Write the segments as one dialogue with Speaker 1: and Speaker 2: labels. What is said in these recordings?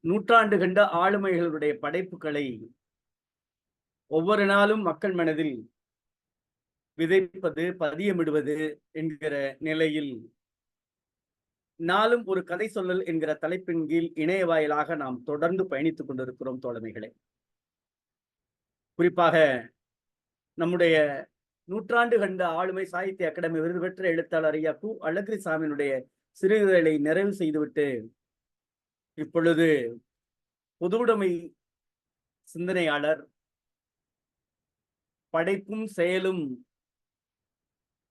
Speaker 1: நூற்றாண்டு கண்ட ஆளுமைகளுடைய படைப்புகளை ஒவ்வொரு நாளும் மக்கள் மனதில் விதைப்பது, பதியமிடுவது என்கிற நிலையில் நாளும் ஒரு கதை சொல்லல் என்கிற தலைப்பின் கீழ் இணைய வாயிலாக நாம் தொடர்ந்து பயணித்துக் கொண்டிருக்கிறோம் தோழமைகளே. குறிப்பாக நம்முடைய நூற்றாண்டு கண்ட ஆளுமை சாகித்ய அகாடமி விருது பெற்ற எழுத்தாளர் ஐயா கு. அழகிரிசாமியினுடைய சிறுகதைகளை நிறைவு செய்துவிட்டு இப்பொழுது பொதுவுடைமை சிந்தனையாளர், படைப்பும் செயலும்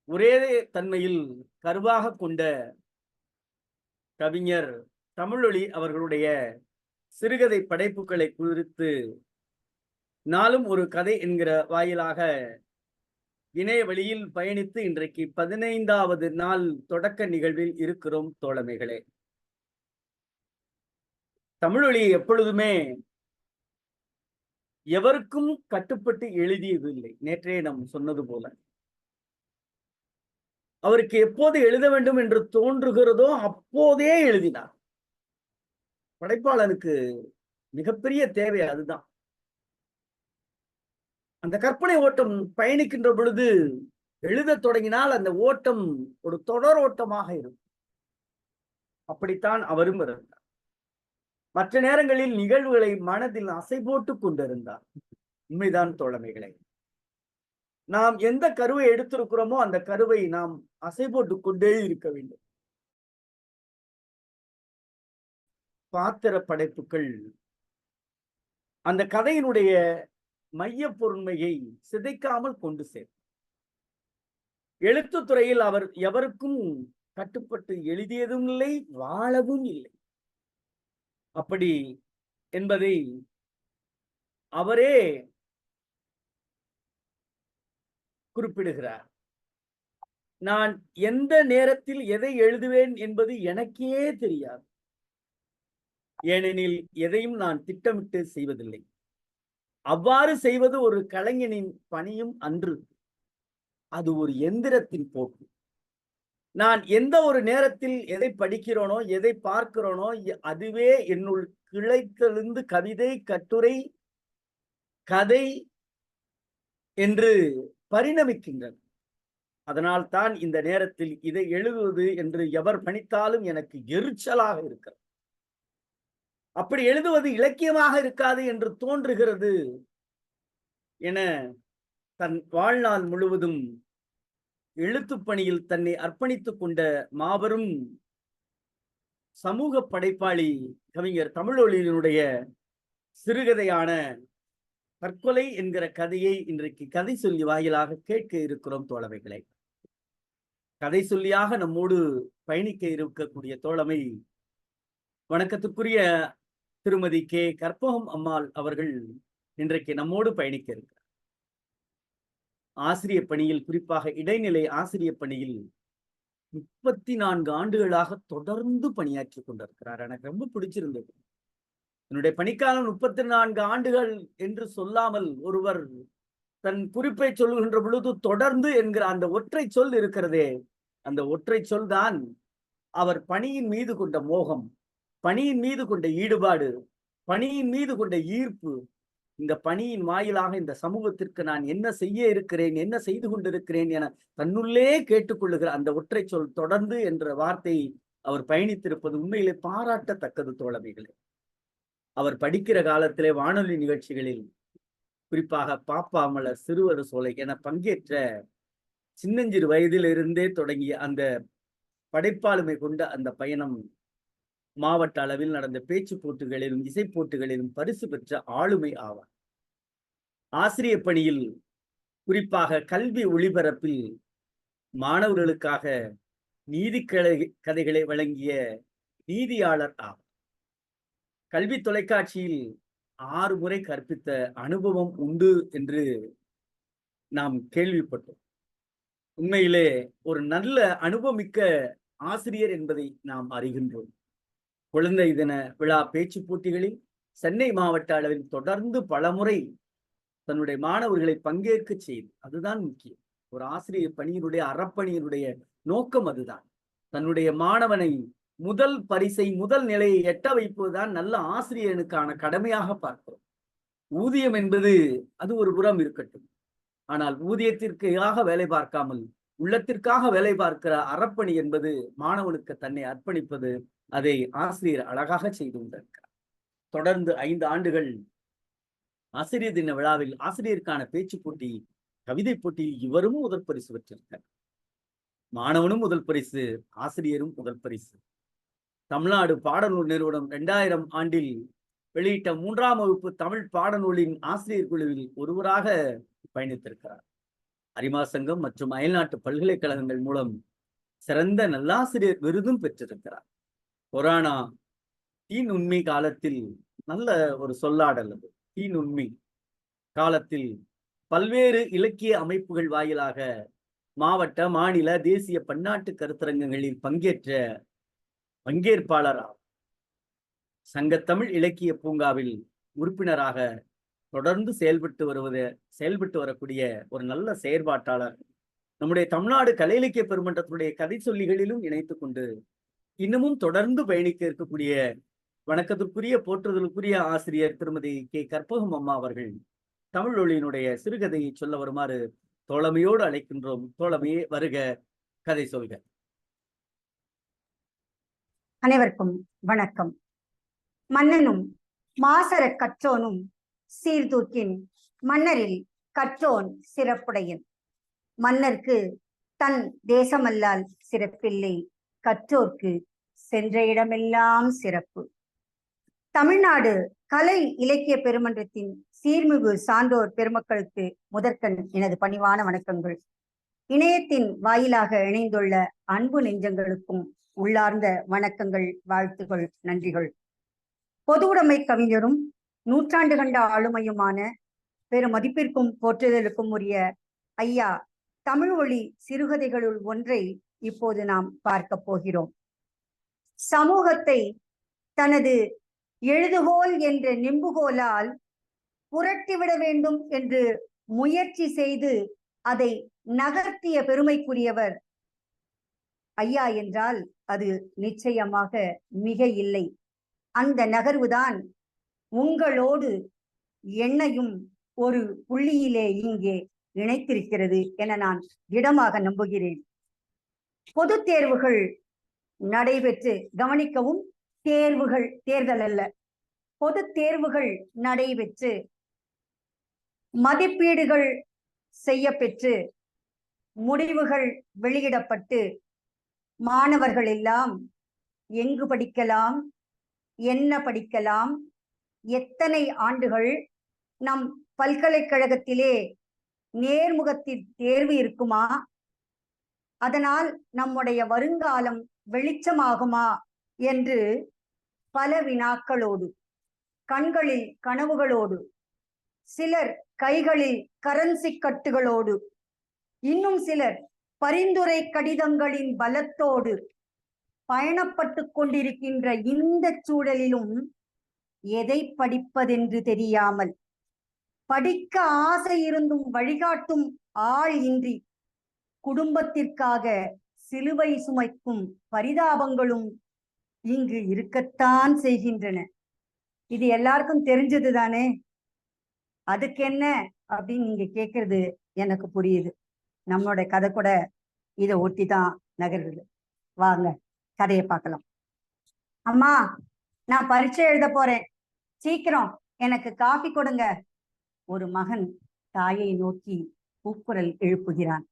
Speaker 1: ஒரே தன்மையில் கருவாக கொண்ட கவிஞர் தமிழொலி அவர்களுடைய சிறுகதை படைப்புகளை குறித்து நாளும் ஒரு கதை என்கிற வாயிலாக இணைய வழியில் பயணித்து இன்றைக்கு 15வது நாள் தொடக்க நிகழ்வில் இருக்கிறோம் தோழமைகளே. தமிழொலி எப்பொழுதுமே எவருக்கும் கட்டுப்பட்டு எழுதியதில்லை. நேற்றே நாம் சொன்னது போல அவருக்கு எப்போது எழுத வேண்டும் என்று தோன்றுகிறதோ அப்போதே எழுதினார். படைப்பாளனுக்கு மிகப்பெரிய தேவை அதுதான். அந்த கற்பனை ஓட்டம் பயணிக்கின்ற பொழுது எழுத தொடங்கினால் அந்த ஓட்டம் ஒரு தொடர் ஓட்டமாக இருக்கும். அப்படித்தான் அவரும் இருந்தார். மற்ற நேரங்களில் நிகழ்வுகளை மனதில் அசை போட்டுக் கொண்டிருந்தார். உண்மைதான் தோழமைகளை. நாம் எந்த கருவை எடுத்திருக்கிறோமோ அந்த கருவை நாம் அசை போட்டுக் கொண்டே இருக்க வேண்டும். பாத்திர படைப்புகள் அந்த கதையினுடைய மைய பொருண்மையை சிதைக்காமல் கொண்டு சேர்க்கும். எழுத்துத்துறையில் அவர் எவருக்கும் கட்டுப்பட்டு எழுதியதும் இல்லை, வாழவும் இல்லை. அப்படி என்பதை அவரே குறிப்பிடுகிறார். நான் எந்த நேரத்தில் எதை எழுதுவேன் என்பது எனக்கே தெரியாது. ஏனெனில் எதையும் நான் திட்டமிட்டு செய்வதில்லை. அவ்வாறு செய்வது ஒரு கலைஞனின் பணியும் அன்று. அது ஒரு எந்திரத்தின் போக்கு. நான் எந்த ஒரு நேரத்தில் எதை படிக்கிறோனோ, எதை பார்க்கிறோனோ, அதுவே என்னுள் கிளைத்தெழுந்து கவிதை, கட்டுரை, கதை என்று பரிணமிக்கின்றன. அதனால் தான் இந்த நேரத்தில் இதை எழுதுவது என்று எவர் பணித்தாலும் எனக்கு எரிச்சலாக இருக்கிறது. அப்படி எழுதுவது இலக்கியமாக இருக்காது என்று தோன்றுகிறது என தன் வாழ்நாள் முழுவதும் எழுத்துப் பணியில் தன்னை அர்ப்பணித்துக் கொண்ட மாபெரும் சமூக படைப்பாளி கவிஞர் தமிழொலியினுடைய சிறுகதையான தற்கொலை என்கிற கதையை இன்றைக்கு கதை சொல்லி வாயிலாக கேட்க இருக்கிறோம் தோழமைகளை. கதை சொல்லியாக நம்மோடு பயணிக்க இருக்கக்கூடிய தோழமை வணக்கத்துக்குரிய திருமதி கே. கற்பகம் அம்மாள் அவர்கள் இன்றைக்கு நம்மோடு பயணிக்க இருக்கிறார். ஆசிரியர் பணியில், குறிப்பாக இடைநிலை ஆசிரியர் பணியில் 34 ஆண்டுகளாக தொடர்ந்து பணியாற்றி கொண்டிருக்கிறார். எனக்கு ரொம்ப பிடிச்சிருந்தது. என்னுடைய பணிக்காலம் 34 ஆண்டுகள் என்று சொல்லாமல் ஒருவர் தன் குறிப்பை சொல்லுகின்ற பொழுது தொடர்ந்து என்கிற அந்த ஒற்றை சொல் இருக்கிறதே, அந்த ஒற்றை சொல் தான் அவர் பணியின் மீது கொண்ட மோகம், பணியின் மீது கொண்ட ஈடுபாடு, பணியின் மீது கொண்ட ஈர்ப்பு. இந்த பணியின் வாயிலாக இந்த சமூகத்திற்கு நான் என்ன செய்ய இருக்கிறேன், என்ன செய்து கொண்டிருக்கிறேன் என தன்னுள்ளே கேட்டுக்கொள்ளுகிற அந்த ஒற்றை சொல் தொடர்ந்து என்ற வார்த்தை அவர் பயணித்திருப்பது உண்மையிலே பாராட்டத்தக்கது தோழமைகளே. அவர் படிக்கிற காலத்திலே வானொலி நிகழ்ச்சிகளில், குறிப்பாக பாப்பா மலர், சிறுவர் சோலை என பங்கேற்ற சின்னஞ்சிறு வயதிலிருந்தே தொடங்கிய அந்த படைப்பாளுமை கொண்ட அந்த பயணம் மாவட்ட அளவில் நடந்த பேச்சு போட்டிகளிலும் இசை போட்டிகளிலும் பரிசு பெற்ற ஆளுமை ஆவார். ஆசிரியர் பணியில், குறிப்பாக கல்வி ஒளிபரப்பில் மாணவர்களுக்காக நீதி கதைகளை வழங்கிய நீதியாளர் ஆவார். கல்வி தொலைக்காட்சியில் 6 முறை கற்பித்த அனுபவம் உண்டு என்று நாம் கேள்விப்பட்டோம். உண்மையிலே ஒரு நல்ல அனுபவமிக்க ஆசிரியர் என்பதை நாம் அறிகின்றோம். குழந்தை தின விழா பேச்சு போட்டிகளில் சென்னை மாவட்ட அளவில் தொடர்ந்து பலமுறை தன்னுடைய மாணவர்களை பங்கேற்க செய்து, அதுதான் முக்கியம். ஒரு ஆசிரியர் பணியினுடைய அறப்பணியினுடைய நோக்கம் அதுதான். தன்னுடைய மாணவனை முதல் பரிசை முதல் நிலையை எட்ட வைப்பதுதான் நல்ல ஆசிரியனுக்கான கடமையாக பார்க்கிறோம். ஊதியம் என்பது அது ஒரு புறம் இருக்கட்டும். ஆனால் ஊதியத்திற்காக வேலை பார்க்காமல் உள்ளத்திற்காக வேலை பார்க்கிற அறப்பணி என்பது மாணவனுக்கு தன்னை அர்ப்பணிப்பது. அதை ஆசிரியர் அழகாக செய்து கொண்டிருக்கிறார். தொடர்ந்து 5 ஆண்டுகள் ஆசிரியர் தின விழாவில் ஆசிரியருக்கான பேச்சு போட்டி, கவிதை போட்டியில் இவரும் முதல் பரிசு பெற்றிருக்கார். மாணவனும் முதல் பரிசு, ஆசிரியரும் முதல் பரிசு. தமிழ்நாடு பாடநூல் நிறுவனம் 2000 ஆண்டில் வெளியிட்ட 3ஆம் வகுப்பு தமிழ் பாடநூலின் ஆசிரியர் குழுவில் ஒருவராக பயணித்திருக்கிறார். அரிமா சங்கம் மற்றும் அயல்நாட்டு பல்கலைக்கழகங்கள் மூலம் சிறந்த நல்லாசிரியர் விருதும் பெற்றிருக்கிறார். கொரோனா தீநுண்மை காலத்தில் நல்ல ஒரு சொல்லாடல் அது. தீநுண்மை காலத்தில் பல்வேறு இலக்கிய அமைப்புகள் வாயிலாக மாவட்ட, மாநில, தேசிய, பன்னாட்டு கருத்தரங்கங்களில் பங்கேற்பாளர். சங்கத்தமிழ் இலக்கிய பூங்காவில் உறுப்பினராக தொடர்ந்து செயல்பட்டு வரக்கூடிய ஒரு நல்ல செயற்பாட்டாளர். நம்முடைய தமிழ்நாடு கலை இலக்கிய பெருமன்றத்தினுடைய கதை சொல்லிகளிலும் இணைத்துக் கொண்டு இன்னமும் தொடர்ந்து பயணிக்க இருக்கக்கூடிய வணக்கத்திற்குரிய போற்றுதலுக்குரிய ஆசிரியர் திருமதி கே. கற்பகம் அம்மா அவர்கள் தமிழ் ஒளியினுடைய சிறுகதையை சொல்ல வருமாறு தோழமையோடு அழைக்கின்றோம். தோழமையே வருக, கதை சொல்க.
Speaker 2: அனைவருக்கும் வணக்கம். மன்னனும் மாசர கற்றோனும் சீர்தூக்கின் மன்னரில் கற்றோன் சிறப்புடையன். மன்னர்க்கு தன் தேசமல்லால் சிறப்பில்லை, கற்றோர்க்கு சென்ற இடமெல்லாம் சிறப்பு. தமிழ்நாடு கலை இலக்கிய பெருமன்றத்தின் சீர்மிகு சான்றோர் பெருமக்களுக்கு முதற்கண் எனது பணிவான வணக்கங்கள். இணையத்தின் வாயிலாக இணைந்துள்ள அன்பு நெஞ்சங்களுக்கும் உள்ளார்ந்த வணக்கங்கள், வாழ்த்துகள், நன்றிகள். பொது உடைமை கவிஞரும் நூற்றாண்டு கண்ட ஆளுமையுமான பெரும் மதிப்பிற்கும் போற்றுதலுக்கும் உரிய ஐயா தமிழ் ஒளி சிறுகதைகளுள் ஒன்றை இப்போது நாம் பார்க்க போகிறோம். சமூகத்தை தனது எழுதுகோல் என்ற நெம்புகோலால் புரட்டிவிட வேண்டும் என்று முயற்சி செய்து அதை நகர்த்திய பெருமைக்குரியவர் ஐயா என்றால் அது நிச்சயமாக மிக இல்லை. அந்த நகர்வுதான் உங்களோடு என்னையும் ஒரு புள்ளியிலே இங்கே இணைத்திருக்கிறது என நான் திடமாக நம்புகிறேன். பொது தேர்வுகள் நடைபெற்று, கவனிக்கவும், தேர்தல் அல்ல, பொது தேர்வுகள் நடைபெற்று மதிப்பீடுகள் செய்ய பெற்று முடிவுகள் வெளியிடப்பட்டு மாணவர்கள் எல்லாம் எங்கு படிக்கலாம், என்ன படிக்கலாம், எத்தனை ஆண்டுகள் நம் பல்கலைக்கழகத்திலே நேர்முகத்தில் தேர்வு இருக்குமா, அதனால் நம்முடைய வருங்காலம் வெளிச்சமாகுமா என்று பல வினாக்களோடு, கண்களில் கனவுகளோடு, சிலர் கைகளில் கரன்சி கட்டுகளோடு, இன்னும் சிலர் பரிந்துரை கடிதங்களின் பலத்தோடு பயணப்பட்டு கொண்டிருக்கின்ற இந்த சூழலிலும் எதை படிப்பதென்று தெரியாமல், படிக்க ஆசை இருந்தும் வழிகாட்டும் ஆள் இன்றி குடும்பத்திற்காக சிலுவை சுமைக்கும் பரிதாபங்களும் இங்கு இருக்கத்தான் செய்கின்றன. இது எல்லாருக்கும் தெரிஞ்சது தானே. அதுக்கு என்ன அப்படின்னு நீங்க கேட்கறது எனக்கு புரியுது. நம்மளோட கதை கூட இதை ஒட்டி தான் நகருது. வாங்க கதையை பார்க்கலாம். அம்மா, நான் பரீட்சை எழுத போறேன், சீக்கிரம் எனக்கு காஃபி கொடுங்க. ஒரு மகன் தாயை நோக்கி கூக்குரல் எழுப்புகிறான்.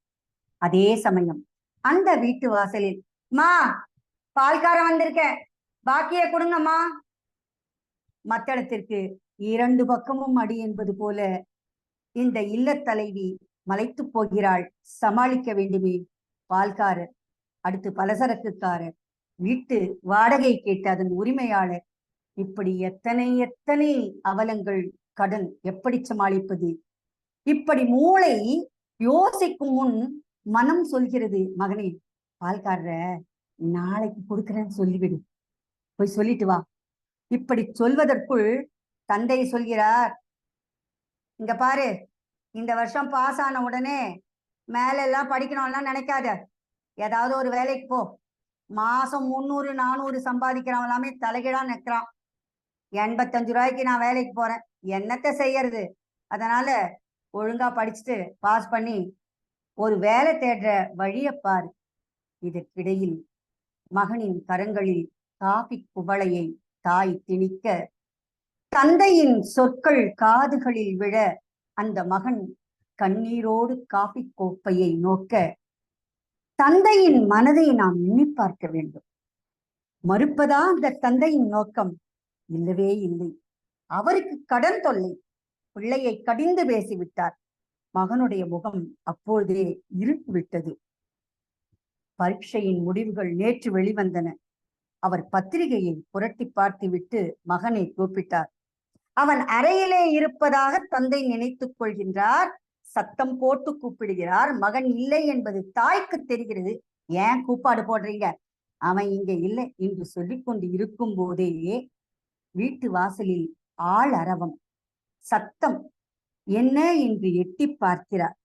Speaker 2: அதே சமயம் அந்த வீட்டு வாசலில், மா பால்காரன் வந்திருக்க, பாக்கிய கொடுங்கம்மா. மத்தளத்திற்கு 2 பக்கமும் அடி என்பது போல இந்த இல்லத் தலைவி மலைத்து போகிறாள். சமாளிக்க வேண்டுமே. பால்காரர், அடுத்து பலசரக்குக்காரர், வீட்டு வாடகை கேட்டு அதன் உரிமையாளர், இப்படி எத்தனை எத்தனை அவலங்கள், கடன், எப்படி சமாளிப்பது? இப்படி மூளை யோசிக்கும் முன் மனம் சொல்கிறது, மகனே பால்காரர நாளைக்கு கொடுக்கிறேன்னு சொல்லிவிடு, போய் சொல்லிட்டு வா. இப்படி சொல்வதற்குள் தந்தை சொல்கிறார், இங்க பாரு, இந்த வருஷம் பாஸ் ஆன உடனே மேல எல்லாம் படிக்கணும்லாம் நினைக்காத, ஏதாவது ஒரு வேலைக்கு போ. மாசம் 300 400 சம்பாதிக்கிறவன் எல்லாமே தலைகீழா நிற்கிறான். 85 ரூபாய்க்கு நான் வேலைக்கு போறேன், என்னத்தை செய்யறது? அதனால ஒழுங்கா படிச்சுட்டு பாஸ் பண்ணி ஒரு வேலை தேடுற வழியை பாரு. இதற்கிடையில் மகனின் கரங்களில் காபி குவளையை தாய் திணிக்க, தந்தையின் சொற்கள் காதுகளில் விழ அந்த மகன் கண்ணீரோடு காபி கோப்பையை நோக்க, தந்தையின் மனதை நாம் எண்ணி பார்க்க வேண்டும். மறுப்பதா அந்த தந்தையின் நோக்கம்? இல்லவே இல்லை. அவருக்கு கடன் தொல்லை. பிள்ளையை கடிந்து பேசிவிட்டார். மகனுடைய முகம் அப்பொழுதே இருட்டு விட்டது. பரீட்சையின் முடிவுகள் நேற்று வெளிவந்தன. அவர் பத்திரிகையை புரட்டி பார்த்துவிட்டு மகனை கூப்பிட்டார். அவன் அறையிலே இருப்பதாக தந்தை நினைத்துக் கொள்கின்றார். சத்தம் போட்டு கூப்பிடுகிறார். மகன் இல்லை என்பது தாய்க்கு தெரிகிறது. ஏன் கூப்பாடு போடுறீங்க, அவன் இங்க இல்லை என்று சொல்லிக் கொண்டு இருக்கும் போதே வீட்டு வாசலில் ஆள் அரவம், சத்தம். என்ன என்று எட்டி பார்க்கிறார்.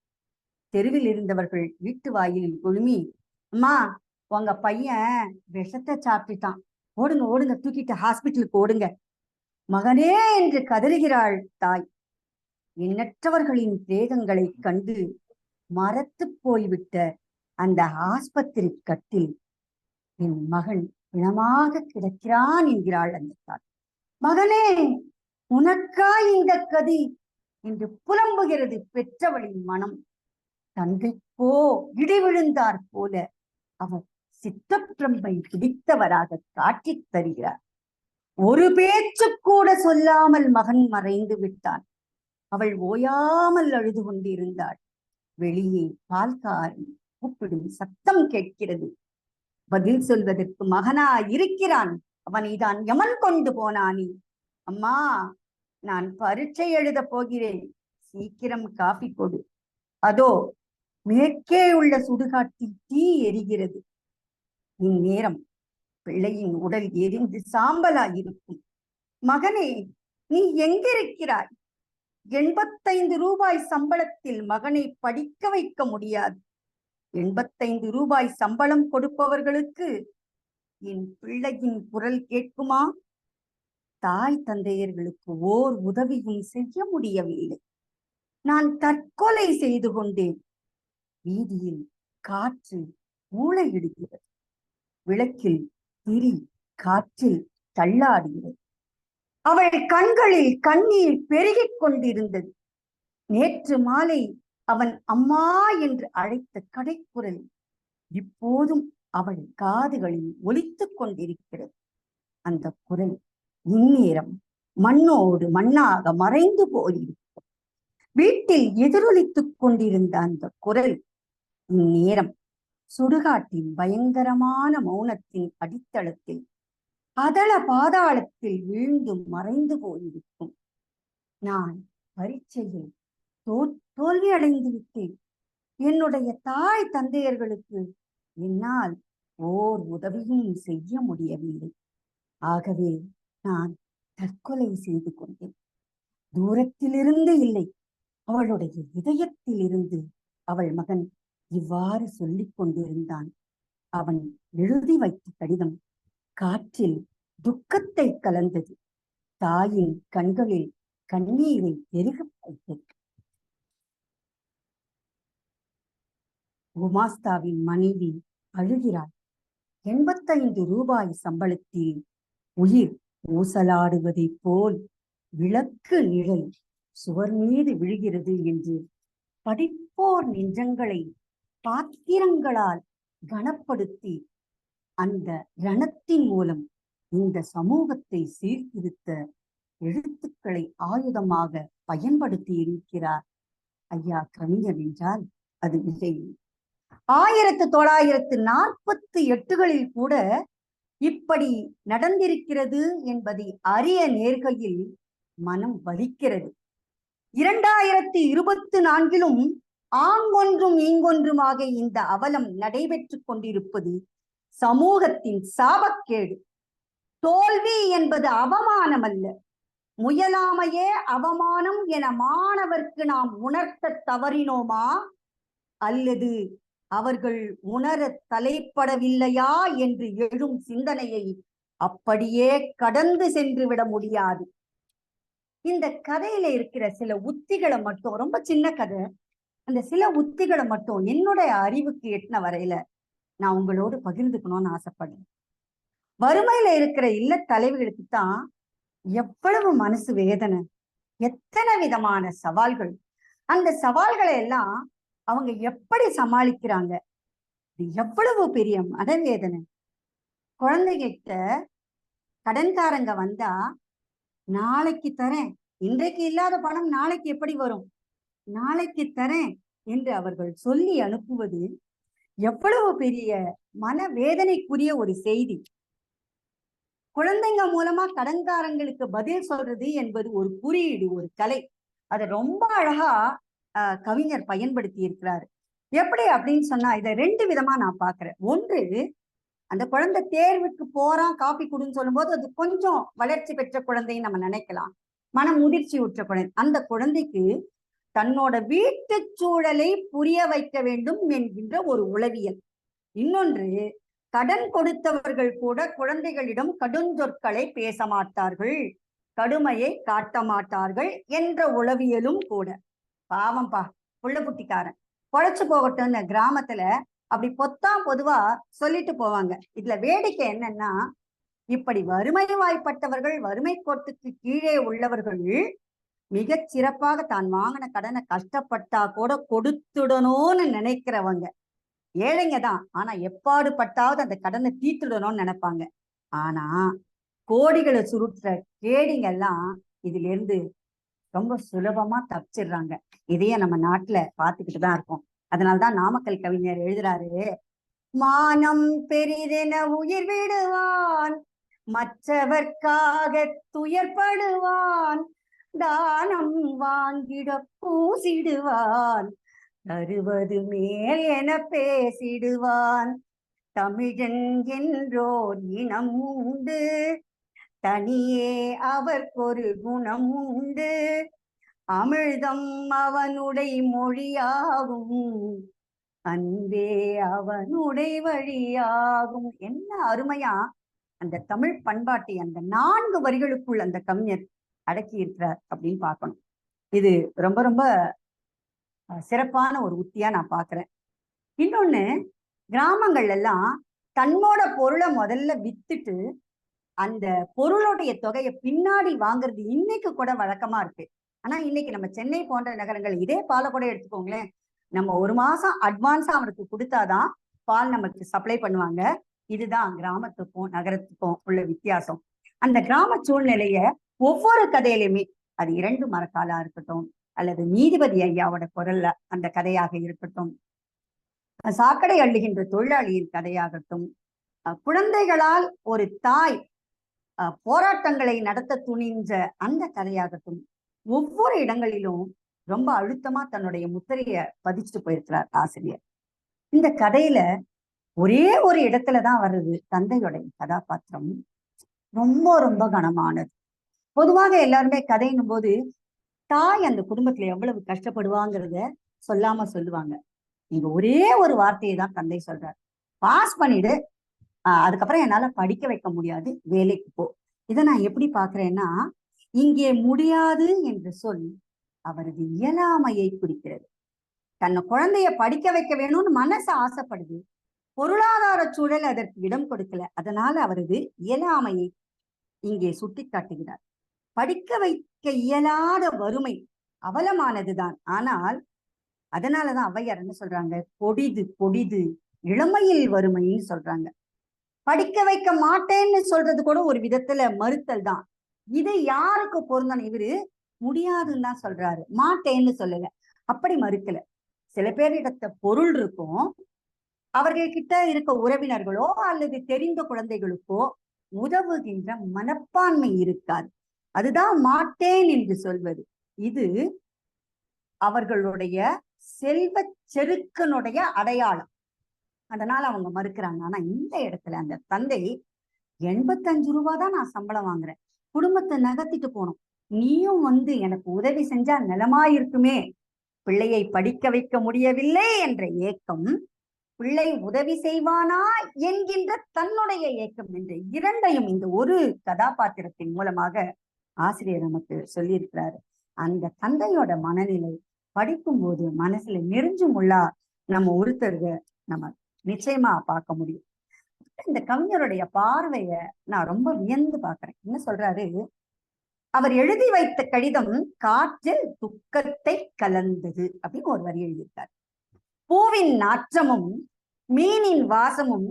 Speaker 2: தெருவில் இருந்தவர்கள் வீட்டு வாயிலில் குழுமி, அம்மா உங்க பையன் விஷத்தை சாப்பிட்டுட்டான், ஓடுங்க ஓடுங்க, தூக்கிட்டு ஹாஸ்பிட்டலுக்கு ஓடுங்க. மகனே என்று கதறுகிறாள் தாய். எண்ணற்றவர்களின் தேகங்களை கண்டு மரத்து போய்விட்ட அந்த ஆஸ்பத்திரி கட்டில் என் மகன் பிணமாக கிடக்கிறான் என்கிறாள் அந்த தாய். மகனே, உனக்கா இந்த கதி என்று புலம்புகிறது பெற்றவளின் மனம். தந்தைக்கோ இடி விழுந்தார் போல அவர் சித்தப்பிரம்பை பிடித்தவராக காட்டித் தருகிறார். ஒரு பேச்சு கூட சொல்லாமல் மகன் மறைந்து விட்டான். அவள் ஓயாமல் அழுது கொண்டிருந்தாள். வெளியே பால்காரன் கூப்பிடும் சத்தம் கேட்கிறது. பதில் சொல்வதற்கு மகனா இருக்கிறான். அவனை தான் யமன் கொண்டு போனானே. அம்மா, நான் பரீட்சை எழுத போகிறேன், சீக்கிரம் காபி கொடு. அதோ மேற்கே உள்ள சுடுகாட்டில் தீ எரிகிறது. இந்நேரம் பிள்ளையின் உடல் எரிந்து சாம்பலாயிருக்கும். மகனே, நீ எங்கிருக்கிறாய்? 85 ரூபாய் சம்பளத்தில் மகனை படிக்க வைக்க முடியாது. 85 ரூபாய் சம்பளம் கொடுப்பவர்களுக்கு என் பிள்ளையின் குரல் கேட்குமா? தாய் தந்தையர்களுக்கு ஓர் உதவியும் செய்ய முடியவில்லை. நான் தற்கொலை செய்து கொண்டேன். வீதியில் காற்று ஊளையிடுகிறது. விளக்கில் திரி காற்றில் தள்ளாடுகிறது. அவள் கண்களில் கண்ணீர் பெருகிக் கொண்டிருந்தது. நேற்று மாலை அவன் அம்மா என்று அழைத்த கடைக்குரல் இப்போதும் அவள் காதுகளில் ஒலித்துக் கொண்டிருக்கிறது. அந்த குரல் இந்நேரம் மண்ணோடு மண்ணாக மறைந்து போயிருக்கும். வீட்டில் எதிரொலித்துக் கொண்டிருந்த அந்த குரல் இந்நேரம் சுடுகாட்டின் பயங்கரமான மௌனத்தின் அடித்தளத்தில் அதள பாதாளத்தில் வீழ்ந்து மறைந்து போயிருக்கும். நான் பரீட்சையில் தோல்வி அடைந்து விட்டேன். என்னுடைய தாய் தந்தையர்களுக்கு என்னால் ஓர் உதவியும் செய்ய முடியவில்லை. ஆகவே நான் தற்கொலை செய்து கொண்டேன். தூரத்திலிருந்து இல்லை, அவளுடைய இதயத்தில் இருந்து அவள் மகன் இவ்வாறு சொல்லிக் கொண்டிருந்தான். அவன் எழுதி வைத்த கடிதம் காற்றில் துக்கத்தை கலந்தது. தாயின் கண்களில் கண்ணீரை பெருக வைத்தது. குமாஸ்தாவின் மனைவி அழுகிறாள். 85 ரூபாய் சம்பளத்தில் உயிர் ஊசலாடுவதை போல் விளக்கு நிழல் சுவர் மீது விழுகிறது என்று படிப்போர் நெஞ்சங்களை பாத்திரங்களால் கனப்படுத்தி அந்த ரணத்தின் மூலம் இந்த சமூகத்தை சீர்திருத்த எழுத்துக்களை ஆயுதமாக பயன்படுத்தி இருக்கிறார் ஐயா கவிஞர் என்றால் அது இல்லை. 1948களில் கூட இப்படி நடந்திருக்கிறது என்பதை அறிய நேர்கையில் மனம் வலிக்கிறது. 2024லும் ஆங்கொன்றும் இங்கொன்றுமாக இந்த அவலம் நடைபெற்றுக் கொண்டிருப்பது சமூகத்தின் சாபக்கேடு. தோல்வி என்பது அவமானம் அல்ல, முயலாமையே அவமானம் என மாணவர்க்கு நாம் உணர்த்த தவறினோமா, அல்லது அவர்கள் உணர தலைப்படவில்லையா என்று எழும் சிந்தனையை அப்படியே கடந்து சென்று விட முடியாது. இந்த கதையில இருக்கிற சில உத்திகளை மட்டும், ரொம்ப சின்ன கதை, அந்த சில உத்திகளை மட்டும் என்னுடைய அறிவுக்கு எட்டின வரையில நான் உங்களோடு பகிர்ந்துக்கணும்னு ஆசைப்படுறேன். வறுமையில இருக்கிற இல்ல தலைவிகளுக்கு தான் எவ்வளவு மனசு வேதனை, எத்தனை விதமான சவால்கள். அந்த சவால்களை எல்லாம் அவங்க எப்படி சமாளிக்கிறாங்க, எவ்வளவு பெரிய மனவேதனை. குழந்தைகிட்ட கடன்காரங்க வந்தா நாளைக்கு தரேன், இன்றைக்கு இல்லாத பணம் நாளைக்கு எப்படி வரும், நாளைக்கு தரேன் என்று அவர்கள் சொல்லி அனுப்புவது எவ்வளவு பெரிய மனவேதனைக்குரிய ஒரு செய்தி. குழந்தைங்க மூலமா கடன்காரங்களுக்கு பதில் சொல்றது என்பது ஒரு குறியீடு, ஒரு கலை. அதை ரொம்ப அழகா கவிஞர் பயன்படுத்தி இருக்கிறாரு. எப்படி அப்படின்னு சொன்னா, இதை 2 விதமா நான் பாக்குறேன். ஒன்று, அந்த குழந்தை தேர்வுக்கு போறான், காப்பி குடுன்னு சொல்லும் போது அது கொஞ்சம் வளர்ச்சி பெற்ற குழந்தைன்னு நம்ம நினைக்கலாம், மன முதிர்ச்சி உற்ற குழந்தை. அந்த குழந்தைக்கு தன்னோட வீட்டு சூழலை புரிய வைக்க வேண்டும் என்கின்ற ஒரு உளவியல். இன்னொன்று, கடன் கொடுத்தவர்கள் கூட குழந்தைகளிடம் கடுஞ்சொற்களை பேச மாட்டார்கள், கடுமையை காட்ட மாட்டார்கள் என்ற உளவியலும் கூட. பாவம்பா, புள்ள குட்டிக்காரன் பொழைச்சு போகட்டும்னு கிராமத்துல அப்படி பொதுவா சொல்லிட்டு போவாங்க. இதுல வேடிக்கை என்னன்னா, இப்படி வறுமை வாய்ப்பட்டவர்கள், வறுமை கோட்டுக்கு கீழே உள்ளவர்கள் மிகச் சிறப்பாக தான் வாங்கின கடனை கஷ்டப்பட்டா கூட கொடுத்துடணும்னு நினைக்கிறவங்க ஏழைங்க தான். ஆனா எப்பாடு பட்டாவது அந்த கடனை தீர்த்துடணும்னு நினைப்பாங்க. ஆனா கோடிகளை சுருட்டுற கேடிங்க எல்லாம் இதுல இருந்து ரொம்ப சுலபமா தப்பிச்சிடுறாங்க. இதையே நம்ம நாட்டுல பாத்துக்கிட்டு தான் இருக்கோம். அதனால்தான் நாமக்கல் கவிஞர் எழுதுறாரு, மானம் பெரிதென உயிர் விடுவான், மற்றவர்க்காக துயர்படுவான், தானம் வாங்கிட பூசிடுவான், தருவது மேல் என பேசிடுவான், தமிழன் என்றோர் இனம் உண்டு, தனியே அவர்க்கொரு குணம் உண்டு, அமிழ்தம் அவனுடைய மொழியாகும், அன்பே அவனுடைய வழியாகும். என்ன அருமையா அந்த தமிழ் பண்பாட்டை அந்த 4 வரிகளுக்குள் அந்த கவிஞர் அடக்கி இருக்கிறார் அப்படின்னு பார்க்கணும். இது ரொம்ப ரொம்ப சிறப்பான ஒரு உத்தியா நான் பாக்குறேன். இன்னொன்னு, கிராமங்கள்ல எல்லாம் தன்னோட பொருளை முதல்ல வித்துட்டு அந்த பொருளுடைய தொகையை பின்னாடி வாங்குறது இன்னைக்கு கூட வழக்கமா இருக்கு. ஆனா இன்னைக்கு நம்ம சென்னை போன்ற நகரங்கள், இதே பாலை கூட எடுத்துக்கோங்களேன், நம்ம 1 மாசம் அட்வான்ஸா அவனுக்கு கொடுத்தாதான் பால் நமக்கு சப்ளை பண்ணுவாங்க. இதுதான் கிராமத்துக்கும் நகரத்துக்கும் உள்ள வித்தியாசம். அந்த கிராம சூழ்நிலைய ஒவ்வொரு கதையிலுமே, அது 2 மரக்காலா இருக்கட்டும், அல்லது நீதிபதி ஐயாவோட குரல்ல அந்த கதையாக இருக்கட்டும், சாக்கடை அள்ளுகின்ற தொழிலாளியின் கதையாகட்டும், குழந்தைகளால் ஒரு தாய் போராட்டங்களை நடத்த துணிஞ்ச அந்த கதையாகட்டும், ஒவ்வொரு இடங்களிலும் ரொம்ப அழுத்தமா தன்னுடைய முத்திரைய பதிச்சுட்டு போயிருக்கிறார் ஆசிரியர். இந்த கதையில ஒரே ஒரு இடத்துலதான் வருது தந்தையுடைய கதாபாத்திரம். ரொம்ப ரொம்ப கனமானது. பொதுவாக எல்லாருமே கதைன்னும் போது தாய் அந்த குடும்பத்துல எவ்வளவு கஷ்டப்படுவாங்கிறத சொல்லாம சொல்லுவாங்க. இங்க ஒரே ஒரு வார்த்தையை தான் தந்தை சொல்றார், பாஸ் பண்ணிடு, அதுக்கப்புறம் என்னால படிக்க வைக்க முடியாது, வேலைக்கு போ. இதை நான் எப்படி பாக்குறேன்னா, இங்கே முடியாது என்று சொல் அவரது இயலாமையை குறிக்கிறது. தன்னை குழந்தைய படிக்க வைக்க வேணும்னு மனசு ஆசைப்படுது, பொருளாதார சூழல் அதற்கு இடம் கொடுக்கல, அதனால அவரது இயலாமையை இங்கே சுட்டி காட்டுகிறார். படிக்க வைக்க இயலாத வறுமை அவலமானதுதான். ஆனால் அதனாலதான் ஔவையார் என்ன சொல்றாங்க, கொடிது கொடிது இளமையில் வறுமைன்னு சொல்றாங்க. படிக்க வைக்க மாட்டேன்னு சொல்றது கூட ஒரு விதத்துல மறுத்தல் தான். இதை யாருக்கு பொருந்தணும்? இவரு முடியாதுன்னு தான் சொல்றாரு, மாட்டேன்னு சொல்லல, அப்படி மறுக்கல. சில பேரிடத்த பொருள் இருக்கும், அவர்கள்கிட்ட இருக்க உறவினர்களோ அல்லது தெரிந்த குழந்தைகளுக்கோ உதவுகின்ற மனப்பான்மை இருக்காது. அதுதான் மாட்டேன் என்று சொல்வது. இது அவர்களுடைய செல்வ செருக்கனுடைய அடையாளம். அதனால அவங்க மறுக்கிறாங்க. ஆனா இந்த இடத்துல அந்த தந்தை 85 ரூபாய் தான் நான் சம்பளம் வாங்குறேன், குடும்பத்தை நகர்த்திட்டு போனோம், நீயும் எனக்கு உதவி செஞ்சா நலமாயிருக்குமே, பிள்ளையை படிக்க வைக்க முடியவில்லை என்ற ஏக்கம் பிள்ளை உதவி செய்வானா என்கின்ற தன்னுடைய ஏக்கம் என்று இரண்டையும் இந்த ஒரு கதாபாத்திரத்தின் மூலமாக ஆசிரியர் நமக்கு சொல்லியிருக்கிறாரு. அந்த தந்தையோட மனநிலை படிக்கும் போது மனசுல நெருஞ்சு முள்ளா நம்ம ஒருத்தருக நம்ம நிச்சயமா பார்க்க முடியும். இந்த கவிஞருடைய பார்வைய நான் ரொம்ப வியந்து பார்க்கிறேன். என்ன சொல்றாரு, அவர் எழுதி வைத்த கடிதம் காற்றில் துக்கத்தை கலந்தது அப்படின்னு ஒரு வரி எழுதியிருக்கார். பூவின் நாற்றமும் மீனின் வாசமும்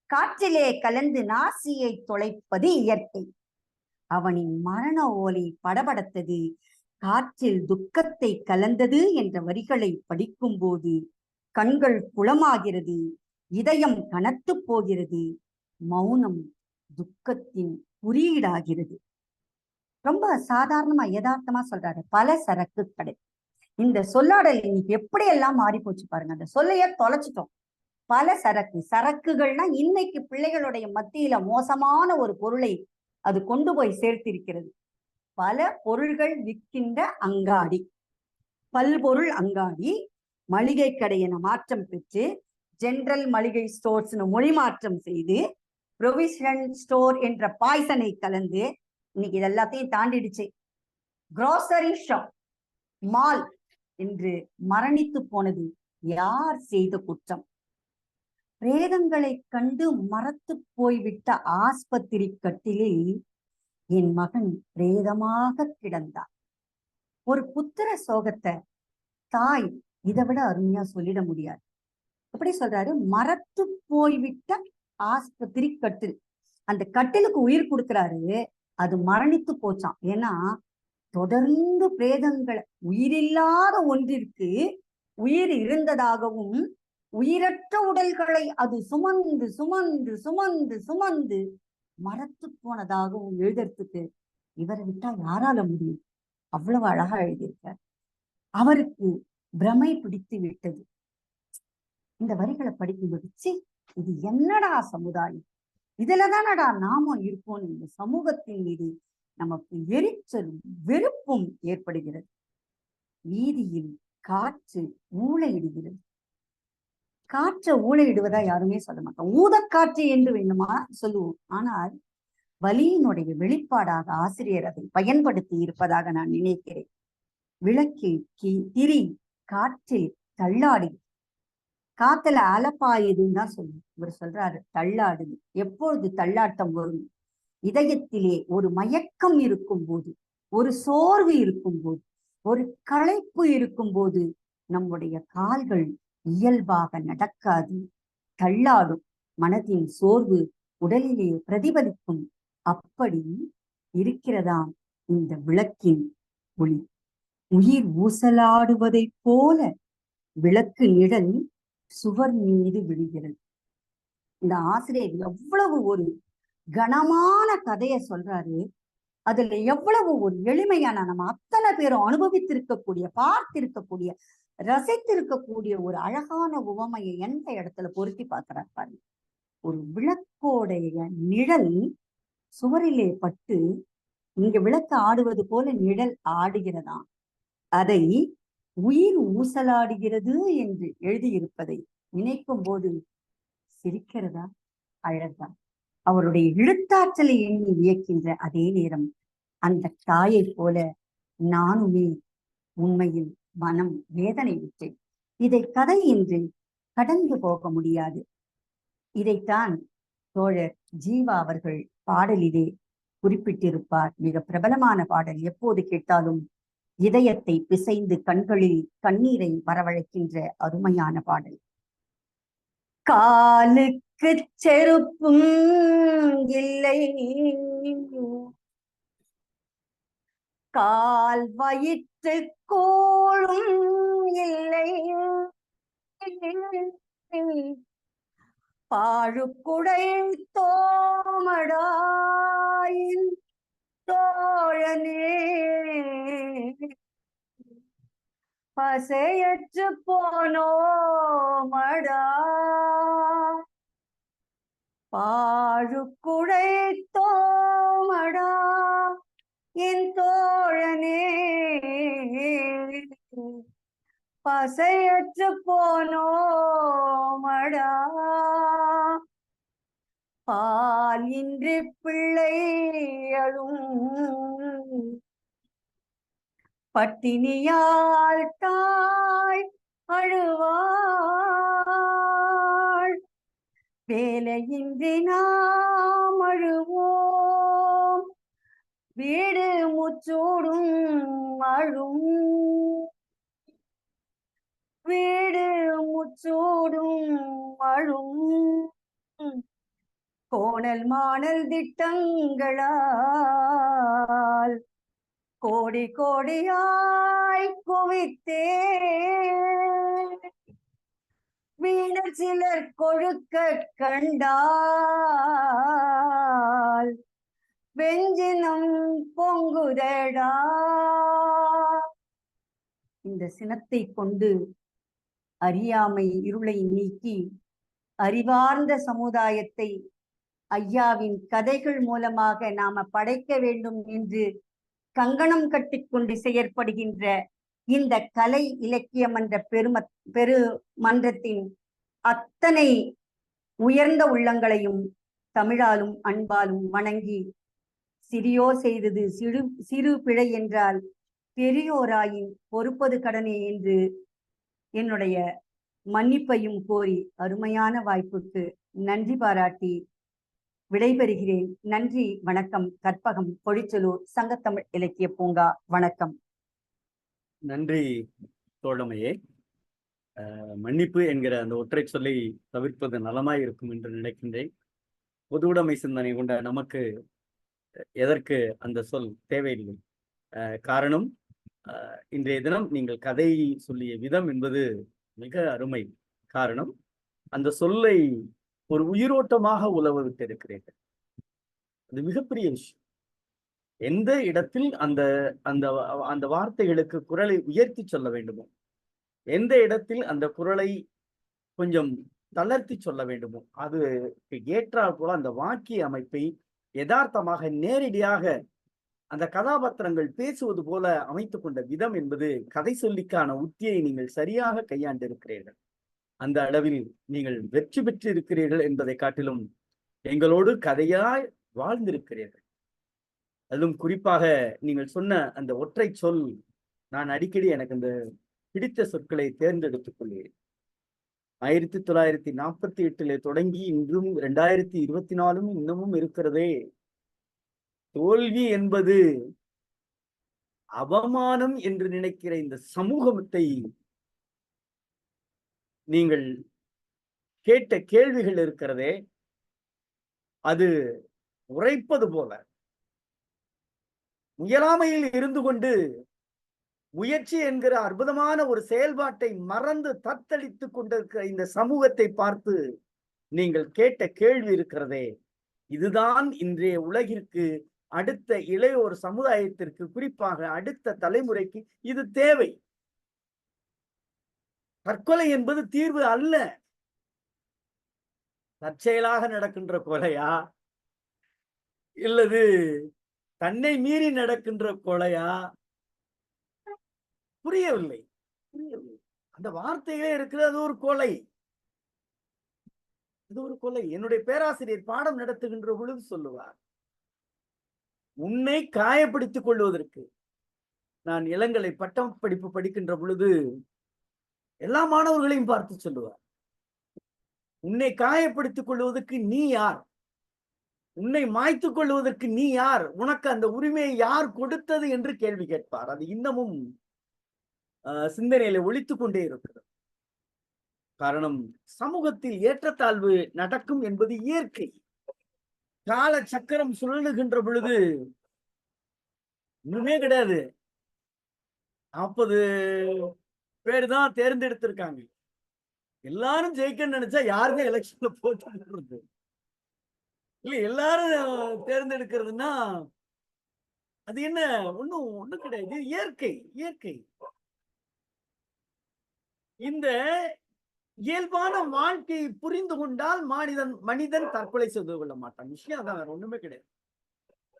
Speaker 2: காற்றிலே கலந்து நாசியை தொலைப்பது இயற்கை. அவனின் மரண ஓலை படபடத்தது, காற்றில் துக்கத்தை கலந்தது என்ற வரிகளை படிக்கும் போது கண்கள் குளமாகிறது, இதயம் கனத்து போகிறது, மௌனம் துக்கத்தின் குறியீடாகிறது. ரொம்ப சாதாரணமா யதார்த்தமா சொல்றாரு. பல சரக்கு கடை. இந்த சொல்லாடல் இன்னைக்கு எப்படி எல்லாம் மாறி போச்சு பாருங்க. அந்த சொல்லைய தொலைச்சிட்டோம். பல சரக்கு, சரக்குகள்னா இன்னைக்கு பிள்ளைகளுடைய மத்தியில மோசமான ஒரு பொருளை அது கொண்டு போய் சேர்த்திருக்கிறது. பல பொருள்கள் விற்கின்ற அங்காடி, பல்பொருள் அங்காடி, மளிகை கடை என மாற்றம் பெற்று ஜெனரல் மளிகை ஸ்டோர்ஸ்னு மொழி மாற்றம் செய்து ப்ரொவிஷன் ஸ்டோர் என்ற பாய்சனை கலந்து இன்னைக்கு இது எல்லாத்தையும் தாண்டிடுச்சு. கிராசரி ஷாப், மால் என்று மரணித்து போனது யார் செய்த குற்றம்? பிரேதங்களை கண்டு மரத்து போய்விட்ட ஆஸ்பத்திரி கட்டிலில் என் மகன் பிரேதமாக கிடந்தார். ஒரு புத்திர சோகத்தை தாய் இதை விட அருமையா சொல்லிட முடியாது. எப்படி சொல்றாரு, மரத்து போய்விட்ட ஆஸ்பத்திரி கட்டில். அந்த கட்டிலுக்கு உயிர் கொடுக்கிறாரு, அது மரணித்து போச்சான். ஏன்னா தொடர்ந்து பிரேதங்களை, உயிரில்லாத ஒன்றிற்கு உயிர் இருந்ததாகவும் உயிரற்ற உடல்களை அது சுமந்து சுமந்து சுமந்து சுமந்து மரத்து போனதாகவும் எழுதுறதுக்கு இவரை விட்டா யாரால முடியும்? அவ்வளவு அழகா எழுதியிருக்கார். அவருக்கு பிரமை பிடித்து விட்டது. இந்த வரிகளை படிக்கும்போது, இது என்னடா சமுதாயம், இதுலதானடா நாமும் இருக்கோம். இந்த சமூகத்தின் மீது நமக்கு எரிச்சலும் வெறுப்பும் ஏற்படுகிறது. வீதியில் காற்று ஊளையிடுகிறது. காற்றை ஊளையிடுவதா யாருமே சொல்ல மாட்டோம். ஊதக்காற்று என்று வேண்டுமா சொல்லுவோம். ஆனால் வலியினுடைய வெளிப்பாடாக ஆசிரியர் அதை பயன்படுத்தி இருப்பதாக நான் நினைக்கிறேன். விளக்கில் திரி காற்றில் தள்ளாடி, காத்துல அலப்பாயுதுன்னு தான் சொல்லுவோம். இவர் சொல்றாரு தள்ளாடுது. எப்பொழுது தள்ளாட்டம் வரும்? இதயத்திலே ஒரு மயக்கம் இருக்கும் போது, ஒரு சோர்வு இருக்கும் போது, ஒரு களைப்பு இருக்கும் போது நம்முடைய கால்கள் இயல்பாக நடக்காது, தள்ளாடும். மனதின் சோர்வு உடலிலே பிரதிபலிக்கும். அப்படி இருக்கிறதாம் இந்த விளக்கின் ஒளி. உயிர் ஊசலாடுவதை போல விளக்கு நிழல் சுவர் மீது விழுகிறது. இந்த ஆசிரியர் எவ்வளவு ஒரு கனமான கதையை சொல்றாரு. அதுல எவ்வளவு ஒரு எளிமையான, நம்ம அத்தனை பேரும் அனுபவித்திருக்கக்கூடிய, பார்த்திருக்கக்கூடிய, ரசித்திருக்கக்கூடிய ஒரு அழகான உவமையை எந்த இடத்துல பொருத்தி பார்க்கிறார் பாருங்க. ஒரு விளக்கோடைய நிழல் சுவரிலே பட்டு இங்க விளக்கு ஆடுவது போல நிழல் ஆடுகிறதாம். அதை உயிர் ஊசலாடுகிறது என்று எழுதியிருப்பதை நினைக்கும் போது சிரிக்கிறதா அழகா? அவருடைய எழுத்தாற்றலை எண்ணி வியக்கின்ற அதே நேரம் அந்த தாயை போல நானுமே உண்மையில் மனம் வேதனை விட்டேன். இதை கதை என்று கடந்து போக முடியாது. இதைத்தான் தோழர் ஜீவா அவர்கள் பாடலிலே குறிப்பிட்டிருப்பார். மிக பிரபலமான பாடல், எப்போது கேட்டாலும் இதயத்தை பிசைந்து கண்களில் கண்ணீரை வரவழைக்கின்ற அருமையான பாடல். காலுக்கு செருப்பும் இல்லை, கால் வயிற்று கோளும் இல்லை, பாழுக்குடை தோமடாயின் தோழனே, பசையற்று போனோமடா, பாழுக்குடை தோமடா என் தோழனே, பசையற்று போனோமடா, பால் இன்றி பிள்ளை அழும், பட்டினியால் தாய் அழுவாள், வேலையின்றி நாம் அழுவோம், வீடு முச்சூடும் அழும், வீடு முச்சூடும் அழும், கோணல் மாணல் திட்டங்களால் கோடி கோடியாய் குவித்தே, வீணர் சிலர் கொழுக்க கண்டால் வெஞ்சினம் பொங்குதடா. இந்த சினத்தை கொண்டு அறியாமை இருளை நீக்கி அறிவார்ந்த சமுதாயத்தை ஐயாவின் கதைகள் மூலமாக நாம படைக்க வேண்டும் என்று கங்கணம் கட்டிக்கொண்டு செயற்படுகின்ற இந்த கலை இலக்கிய மன்ற பெரு மன்றத்தின் அத்தனை உயர்ந்த உள்ளங்களையும் தமிழாலும் அன்பாலும் வணங்கி, சிறியோர் செய்தது சிறு பிழை என்றால் பெரியோராயின் பொறுப்பது கடனே என்று என்னுடைய மன்னிப்பையும் கோரி அருமையான வாய்ப்புக்கு நன்றி பாராட்டி விடைபெறுகிறேன். நன்றி, வணக்கம். கற்பகம், பொழிச்சலூர், சங்கத்தமிழ் இலக்கிய பூங்கா. வணக்கம்.
Speaker 1: நன்றி தோழமையே. மன்னிப்பு என்கிற அந்த ஒற்றை சொல்லை தவிர்ப்பது நலமாய் இருக்கும் என்று நினைக்கின்றேன். பொது உடைமை சிந்தனை கொண்ட நமக்கு எதற்கு அந்த சொல் தேவையில்லை. காரணம், இன்றைய தினம் நீங்கள் கதை சொல்லிய விதம் என்பது மிக அருமை. காரணம், அந்த சொல்லை ஒரு உயிரோட்டமாக உலவ விட்டிருக்கிறீர்கள். அது மிகப்பெரிய விஷயம். எந்த இடத்தில் அந்த அந்த அந்த வார்த்தைகளுக்கு குரலை உயர்த்தி சொல்ல வேண்டுமோ, எந்த இடத்தில் அந்த குரலை கொஞ்சம் தளர்த்தி சொல்ல வேண்டுமோ, அது ஏற்றால் போல அந்த வாக்கிய அமைப்பை யதார்த்தமாக நேரடியாக அந்த கதாபாத்திரங்கள் பேசுவது போல அமைத்துக் கொண்ட விதம் என்பது கதை சொல்லிக்கான உத்தியை நீங்கள் சரியாக கையாண்டிருக்கிறீர்கள். அந்த அளவில் நீங்கள் வெற்றி பெற்று இருக்கிறீர்கள் என்பதை காட்டிலும் எங்களோடு கதையாய் வாழ்ந்திருக்கிறீர்கள். அதிலும் குறிப்பாக நீங்கள் சொன்ன அந்த ஒற்றை சொல், நான் அடிக்கடி எனக்கு அந்த பிடித்த சொற்களை தேர்ந்தெடுத்துக் கொள்கிறேன். 1948 தொடங்கி இன்றும் 2024 இன்னமும் இருக்கிறதே. தோல்வி என்பது அவமானம் என்று நினைக்கிற இந்த சமூகத்தை நீங்கள் கேட்ட கேள்விகள் இருக்கிறதே, அது உரைப்பது போல முயலாமையில் இருந்து கொண்டு முயற்சி என்கிற அற்புதமான ஒரு செயல்பாட்டை மறந்து தத்தளித்துக் கொண்டிருக்கிற இந்த சமூகத்தை பார்த்து நீங்கள் கேட்ட கேள்வி இருக்கிறதே, இதுதான் இன்றைய உலகிற்கு, அடுத்த இளையோர் சமுதாயத்திற்கு, குறிப்பாக அடுத்த தலைமுறைக்கு இது தேவை. தற்கொலை என்பது தீர்வு அல்ல. தற்செயலாக நடக்கின்ற கொலையா, இல்லது தன்னை மீறி நடக்கின்ற கொலையா, புரியவில்லை. அந்த வார்த்தைகளே இருக்கிறது, அது ஒரு கொலை. இது ஒரு கொலை. என்னுடைய பேராசிரியர் பாடம் நடத்துகின்ற பொழுது சொல்லுவார், உன்னை காயப்படுத்திக் கொள்வதற்கு. நான் இளங்கலை பட்டம் படிப்பு படிக்கின்ற பொழுது எல்லா மாணவர்களையும் பார்த்து சொல்லுவார், உன்னை காயப்படுத்திக் கொள்வதற்கு நீ யார்? உன்னை மாய்த்துக் கொள்வதற்கு நீ யார்? உனக்கு அந்த உரிமையை யார் கொடுத்தது என்று கேள்வி கேட்பார். அது இன்னமும் சிந்தனையில ஒலித்துக் கொண்டே இருக்கிறது. காரணம், சமூகத்தில் ஏற்றத்தாழ்வு நடக்கும் என்பது இயற்கை. கால சக்கரம் சுழலுகின்ற பொழுது ஒண்ணுமே கிடையாது. 40 பேர் தான் தேர்ந்தெடுத்திருக்காங்க. எல்லாரும் ஜெயிக்கணும்னு நினைச்சா யாருமே எலெக்ஷன்ல போட்டு இல்ல, எல்லாரும் தேர்ந்தெடுக்கிறதுனா அது என்ன, ஒண்ணும் கிடையாது. இயற்கை. இந்த இயல்பான வாழ்க்கையை புரிந்து கொண்டால் மனிதன் தற்கொலை செய்து கொள்ள மாட்டான். விஷயம் அதான், வேற ஒண்ணுமே கிடையாது.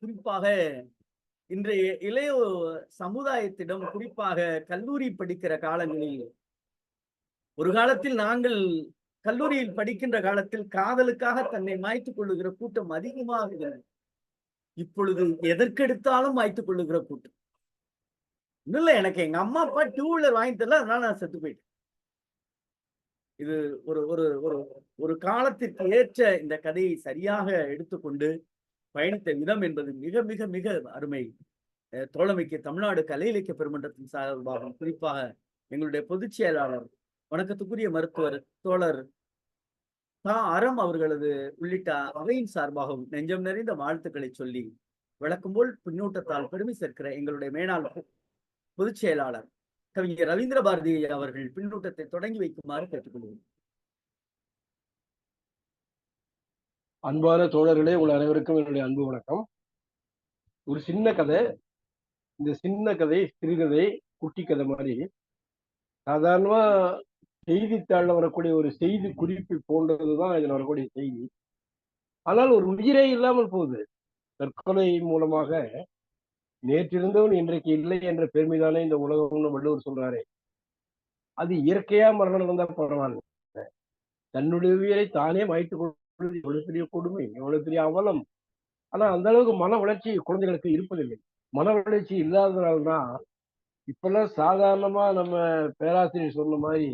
Speaker 1: குறிப்பாக இன்றைய இளைய சமுதாயத்திடம், குறிப்பாக கல்லூரி படிக்கிற காலங்களில் ஒரு காலத்தில் நாங்கள் கல்லூரியில் படிக்கின்ற காலத்தில் காதலுக்காக தன்னை மாய்த்துக் கொள்ளுகிற கூட்டம் அதிகமாக இருந்தது. இப்பொழுது எதற்கெடுத்தாலும் மாய்த்துக் கொள்ளுகிற கூட்டம். இன்னும் இல்ல, எனக்கு எங்க அம்மா அப்பா 2 வீலர் வாங்கி தரல, அதனால நான் செத்து போயிட்டேன். இது ஒரு ஒரு ஒரு ஒரு காலத்திற்கு ஏற்ற இந்த கதையை சரியாக எடுத்துக்கொண்டு பயணித்த விதம் என்பது மிக மிக மிக அருமை. தோழமைக்கு தமிழ்நாடு கலை இலக்கிய பெருமன்றத்தின் சார்பாகவும், குறிப்பாக எங்களுடைய பொதுச் செயலாளர் வணக்கத்துக்குரிய மருத்துவர் தோழர் அறம் அவர்களது உள்ளிட்ட அவையின் சார்பாகவும் நெஞ்சம் நிறைந்த வாழ்த்துக்களை சொல்லி வழக்கம் போல் பின்னூட்டத்தால் பெருமை சேர்க்கிற எங்களுடைய மேலாள் பொதுச் செயலாளர் கவிஞர் ரவீந்திர பாரதி அவர்கள் பின்னூட்டத்தை தொடங்கி வைக்குமாறு கேட்டுக்கொள்கிறேன்.
Speaker 3: அன்பான தோழர்களே, உங்கள் அனைவருக்கும் என்னுடைய அன்பு வணக்கம். ஒரு சின்ன கதை. இந்த சின்ன கதை சிறுகதை, குட்டி கதை மாதிரி சாதாரணமா செய்தித்தாளில் வரக்கூடிய ஒரு செய்தி குறிப்பு போன்றதுதான் இதுல வரக்கூடிய செய்தி. ஆனால் ஒரு உயிரே இல்லாமல் போகுது. தற்கொலை மூலமாக நேற்றிருந்தவன் இன்றைக்கு இல்லை என்ற பெருமைதானே இந்த உலகம்னு வள்ளுவர் சொல்றாரு. அது இயற்கையா மரணம் நடந்தா பரவாயில்ல, தன்னுடைய உயிரை தானே மாய்த்துக் கொள்வது எவ்வளவு பெரிய கொடுமை, எவ்வளவு பெரிய அவலம். ஆனா அந்த அளவுக்கு மன வளர்ச்சி குழந்தைகளுக்கு இருப்பதில்லை. மன வளர்ச்சி இல்லாததுனால்தான் இப்பெல்லாம் சாதாரணமா நம்ம பேராசிரியர் சொன்ன மாதிரி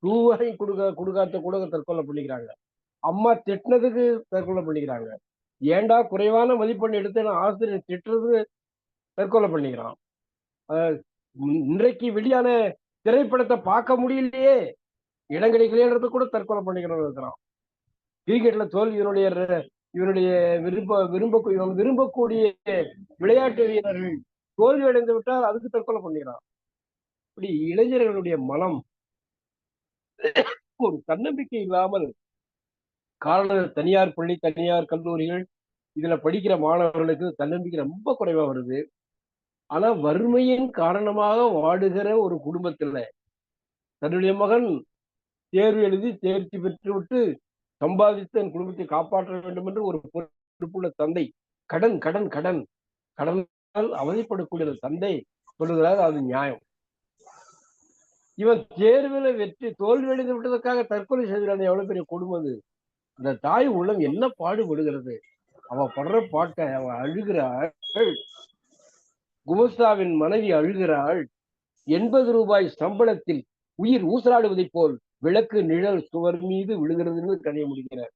Speaker 3: ரூபாய் கொடுக்காத கூட தற்கொலை பண்ணிக்கிறாங்க. அம்மா திட்டினதுக்கு தற்கொலை பண்ணிக்கிறாங்க. ஏண்டா குறைவான மதிப்பெண் எடுத்து ஆசிரியர் திட்டுறது தற்கொலை பண்ணிக்கிறான். இன்றைக்கு வெளியான திரைப்படத்தை பார்க்க முடியலையே, இடம் கிடைக்கலையன்றது கூட தற்கொலை பண்ணிக்கிறோம் இருக்கிறான். கிரிக்கெட்ல தோல்வி இவனுடைய விரும்பக்கூடிய விளையாட்டு வீரர்கள் தோல்வி அடைந்து விட்டால் அதுக்கு தற்கொலை பண்ணிக்கிறான். இப்படி இளைஞர்களுடைய மனம் ஒரு தன்னம்பிக்கை இல்லாமல், காரணம் தனியார் பள்ளி, தனியார் கல்லூரிகள், இதுல படிக்கிற மாணவர்களுக்கு தன்னம்பிக்கை ரொம்ப குறைவா வருது. ஆனா வறுமையின் காரணமாக வாடுகிற ஒரு குடும்பத்துல தன்னுடைய மகன் தேர்வு எழுதி தேர்ச்சி பெற்று விட்டு சம்பாதித்து தன் குடும்பத்தை காப்பாற்ற வேண்டும் என்று ஒரு பொறுப்புள்ள தந்தை கடன் கடன் கடன் கடனால் அவதிப்படக்கூடிய தந்தை சொல்லுகிறார், அது நியாயம். இவன் தேர்வில் தோல்வி அடைந்து விட்டதற்காக தற்கொலை செய்கிறான். எவ்வளவு பெரிய கொடுமை அது. அந்த தாய் உள்ளம் என்ன பாடுபடுகிறது. அவ படுற பாட்டை, அவ அழுகிறாள். குமஸ்தாவின் மனைவி அழுகிறாள். 80 ரூபாய் சம்பளத்தில் உயிர் ஊசலாடுவதை போல் விளக்கு நிழல் சுவர் மீது விழுகிறதுன்னு கதையை முடிக்கிறார்.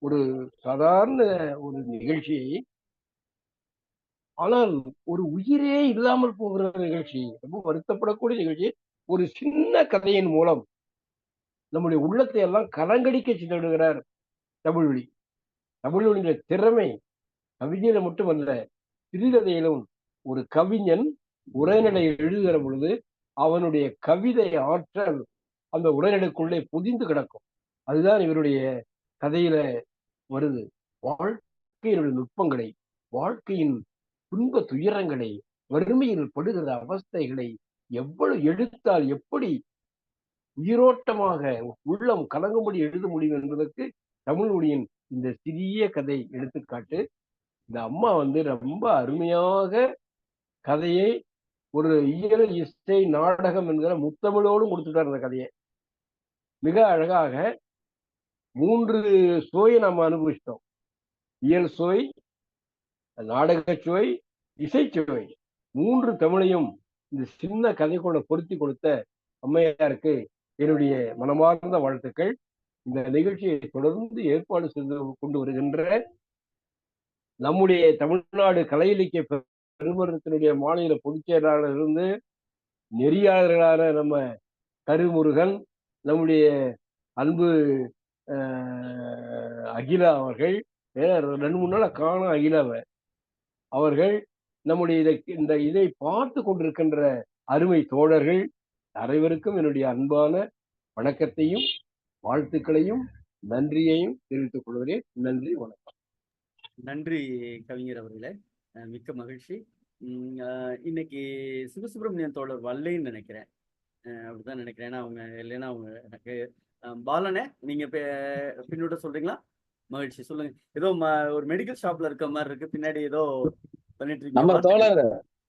Speaker 3: ஒரு சாதாரண ஒரு நிகழ்ச்சியை, ஆனால் ஒரு உயிரே இல்லாமல் போகிற நிகழ்ச்சி, ரொம்ப வருத்தப்படக்கூடிய நிகழ்ச்சி. ஒரு சின்ன கதையின் மூலம் நம்முடைய உள்ளத்தை எல்லாம் கலங்கடிக்க செய்திடுகிறார் தமிழ்வழி. தமிழ்வழியுடைய திறமை கவிதையில மட்டுமல்ல, சிறுகதையிலும். ஒரு கவிஞன் உரைநடை எழுதுகிற பொழுது அவனுடைய கவிதை ஆற்றல் அந்த உரைநடைக்குள்ளே பொதிந்து கிடக்கும். அதுதான் இவருடைய கதையில வருது. வாழ்க்கையினுடைய நுட்பங்களை, வாழ்க்கையின் துன்ப துயரங்களை, வறுமையில் படுகிற அவஸ்தைகளை எவ்வளவு எழுத்தால் எப்படி உயிரோட்டமாக உள்ளம் கலங்கும்படி எழுத முடியும் என்பதற்கு தமிழ்மொழியின் இந்த சிறிய கதை எடுத்துக்காட்டு. இந்த அம்மா ரொம்ப அருமையாக கதையை ஒரு இயல், இசை, நாடகம் என்கிற முத்தமிழோடும் கொடுத்துட்டார். அந்த கதையை மிக அழகாக 3 சுவையை நாம் அனுபவிச்சிட்டோம். இயல் சுவை, நாடக சுவை, இசைச்சுவை, 3 தமிழையும் இந்த சின்ன கதைக்குள்ள பொருத்தி கொடுத்த அம்மையாருக்கு என்னுடைய மனமார்ந்த வாழ்த்துக்கள். இந்த நிகழ்ச்சியை தொடர்ந்து ஏற்பாடு செய்து கொண்டு வருகின்ற நம்முடைய தமிழ்நாடு கலை இலக்கிய பெருமன்றத்தினுடைய மாநில பொதுச் செயலாளர் இருந்து நெறியாளர்களான நம்ம கருமுருகன், நம்முடைய அன்பு அகிலா அவர்கள், 2-3 நாள காணும் அகிலாவை அவர்கள், நம்முடைய இதை பார்த்து கொண்டிருக்கின்ற அருமை தோழர்கள் அனைவருக்கும் என்னுடைய அன்பான வணக்கத்தையும் வாழ்த்துக்களையும் நன்றியையும் தெரிவித்துக் கொள்கிறேன். நன்றி, வணக்கம்.
Speaker 1: நன்றி கவிஞர் அவர்களே, மிக்க மகிழ்ச்சி. இன்னைக்கு சிவசுப்பிரமணியன் தோழர் வரலைன்னு நினைக்கிறேன், அப்படிதான் நினைக்கிறேன். ஏன்னா அவங்க இல்லைன்னா அவங்க எனக்கு பாலனே, நீங்க பின்னோட்ட சொல்றீங்களா? மகிழ்ச்சி, சொல்லுங்க. ஏதோ ஒரு மெடிக்கல் ஷாப்ல இருக்க மாதிரி இருக்கு, பின்னாடி ஏதோ பண்ணிட்டு இருக்கீங்க.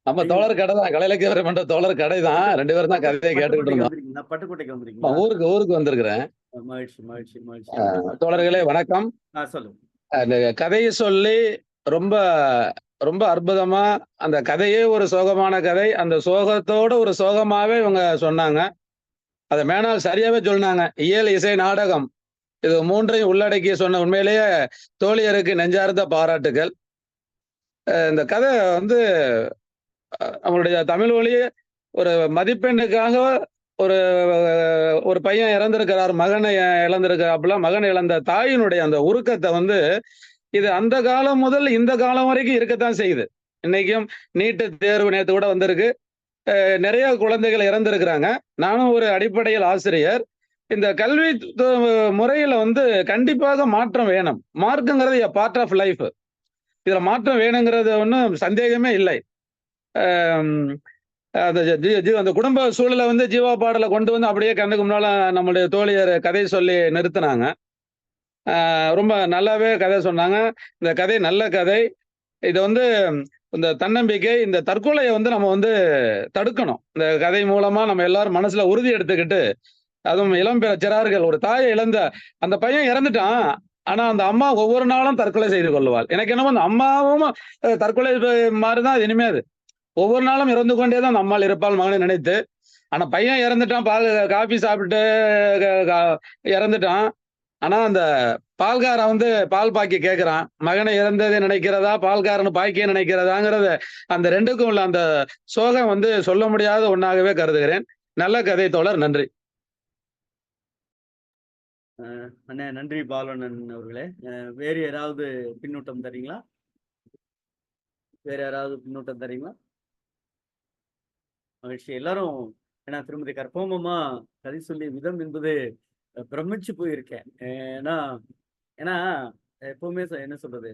Speaker 4: நம்ம தோழர் கடை தான், கலை இலக்கிய மன்ற தோழர் கடை தான். 2 பேரும் தான் கதையை கேட்டுக்கிட்டு இருந்தோம்.
Speaker 1: பட்டுக்கோட்டைக்கு வந்திருக்கீங்களா?
Speaker 4: ஊருக்கு வந்திருக்கிறேன்.
Speaker 1: மகிழ்ச்சி மகிழ்ச்சி மகிழ்ச்சி.
Speaker 4: தோழர்களே வணக்கம்.
Speaker 1: சொல்லுங்க.
Speaker 4: அந்த கதையை சொல்லி ரொம்ப ரொம்ப அற்புதமா அந்த கதையே ஒரு சோகமான கதை, அந்த சோகத்தோட ஒரு சோகமாவே இவங்க சொன்னாங்க. அதை மேனால் சரியாவே சொன்னாங்க. இயல், இசை, நாடகம் இது 3ஐயும் உள்ளடக்கி சொன்ன உண்மையிலேயே தோழியருக்கு நெஞ்சார்ந்த பாராட்டுகள். இந்த கதை வந்து நம்மளுடைய தமிழ் மொழியை ஒரு மதிப்பெண்ணுக்காக ஒரு ஒரு பையன் இறந்திருக்கிறார், மகனை இழந்திருக்கிறாப்புல. மகன் இழந்த தாயினுடைய அந்த உருக்கத்தை வந்து இது அந்த காலம் முதல் இந்த காலம் வரைக்கும் இருக்கத்தான் செய்யுது. இன்னைக்கும் நீட்டு தேர்வு நேற்று கூட வந்திருக்கு. நிறைய குழந்தைகள் இறந்திருக்கிறாங்க. நானும் ஒரு அடிப்படையில் ஆசிரியர். இந்த கல்வி முறையில வந்து கண்டிப்பாக மாற்றம் வேணும். மார்க்குங்கிறது பார்ட் ஆஃப் லைஃப். இதுல மாற்றம் வேணுங்கிறது ஒன்றும் சந்தேகமே இல்லை. அந்த குடும்ப சூழலை வந்து ஜீவா பாடலை கொண்டு வந்து அப்படியே கண்ணுக்கு முன்னால நம்மளுடைய தோழியர் கதை சொல்லி நிறுத்தினாங்க. ரொம்ப நல்லாவே கதை சொன்னாங்க. இந்த கதை நல்ல கதை. இது வந்து இந்த தன்னம்பிக்கை, இந்த தற்கொலையை வந்து நம்ம வந்து தடுக்கணும். இந்த கதை மூலமா நம்ம எல்லாரும் மனசுல உறுதி எடுத்துக்கிட்டு, அதுவும் இளம் சிறார்கள், ஒரு தாயை இழந்த அந்த பையன் இறந்துட்டான். ஆனா அந்த அம்மா ஒவ்வொரு நாளும் தற்கொலை செய்து கொள்வாள். எனக்கு என்னமோ அந்த அம்மாவும் தற்கொலை மாதிரிதான் அது. இனிமே அது ஒவ்வொரு நாளும் இறந்து கொண்டேதான் அந்த அம்மாள் இருப்பாள் மகனை நினைத்து. ஆனா பையன் இறந்துட்டான், காபி சாப்பிட்டு இறந்துட்டான். ஆனா அந்த பால்காரன் வந்து பால் பாக்கி கேட்கிறான். மகனை இறந்ததை நினைக்கிறதா, பால்காரன் பாக்கிய நினைக்கிறதாங்கிறத அந்த ரெண்டுக்கும் உள்ள அந்த சோகம் வந்து சொல்ல முடியாத ஒன்னாகவே கருதுகிறேன். நல்ல கதை தோழர், நன்றி.
Speaker 1: அண்ணே நன்றி பாலனன் அவர்களே. வேறு யாராவது பின்னூட்டம் தரீங்களா? வேற யாராவது பின்னூட்டம் தரீங்களா? மகிழ்ச்சி. எல்லாரும் ஏன்னா திருமதி கற்பகம்மா கதை சொல்லிய விதம் என்பது பிரமிச்சு போயிருக்கேன். ஏன்னா எப்பவுமே என்ன சொல்றது,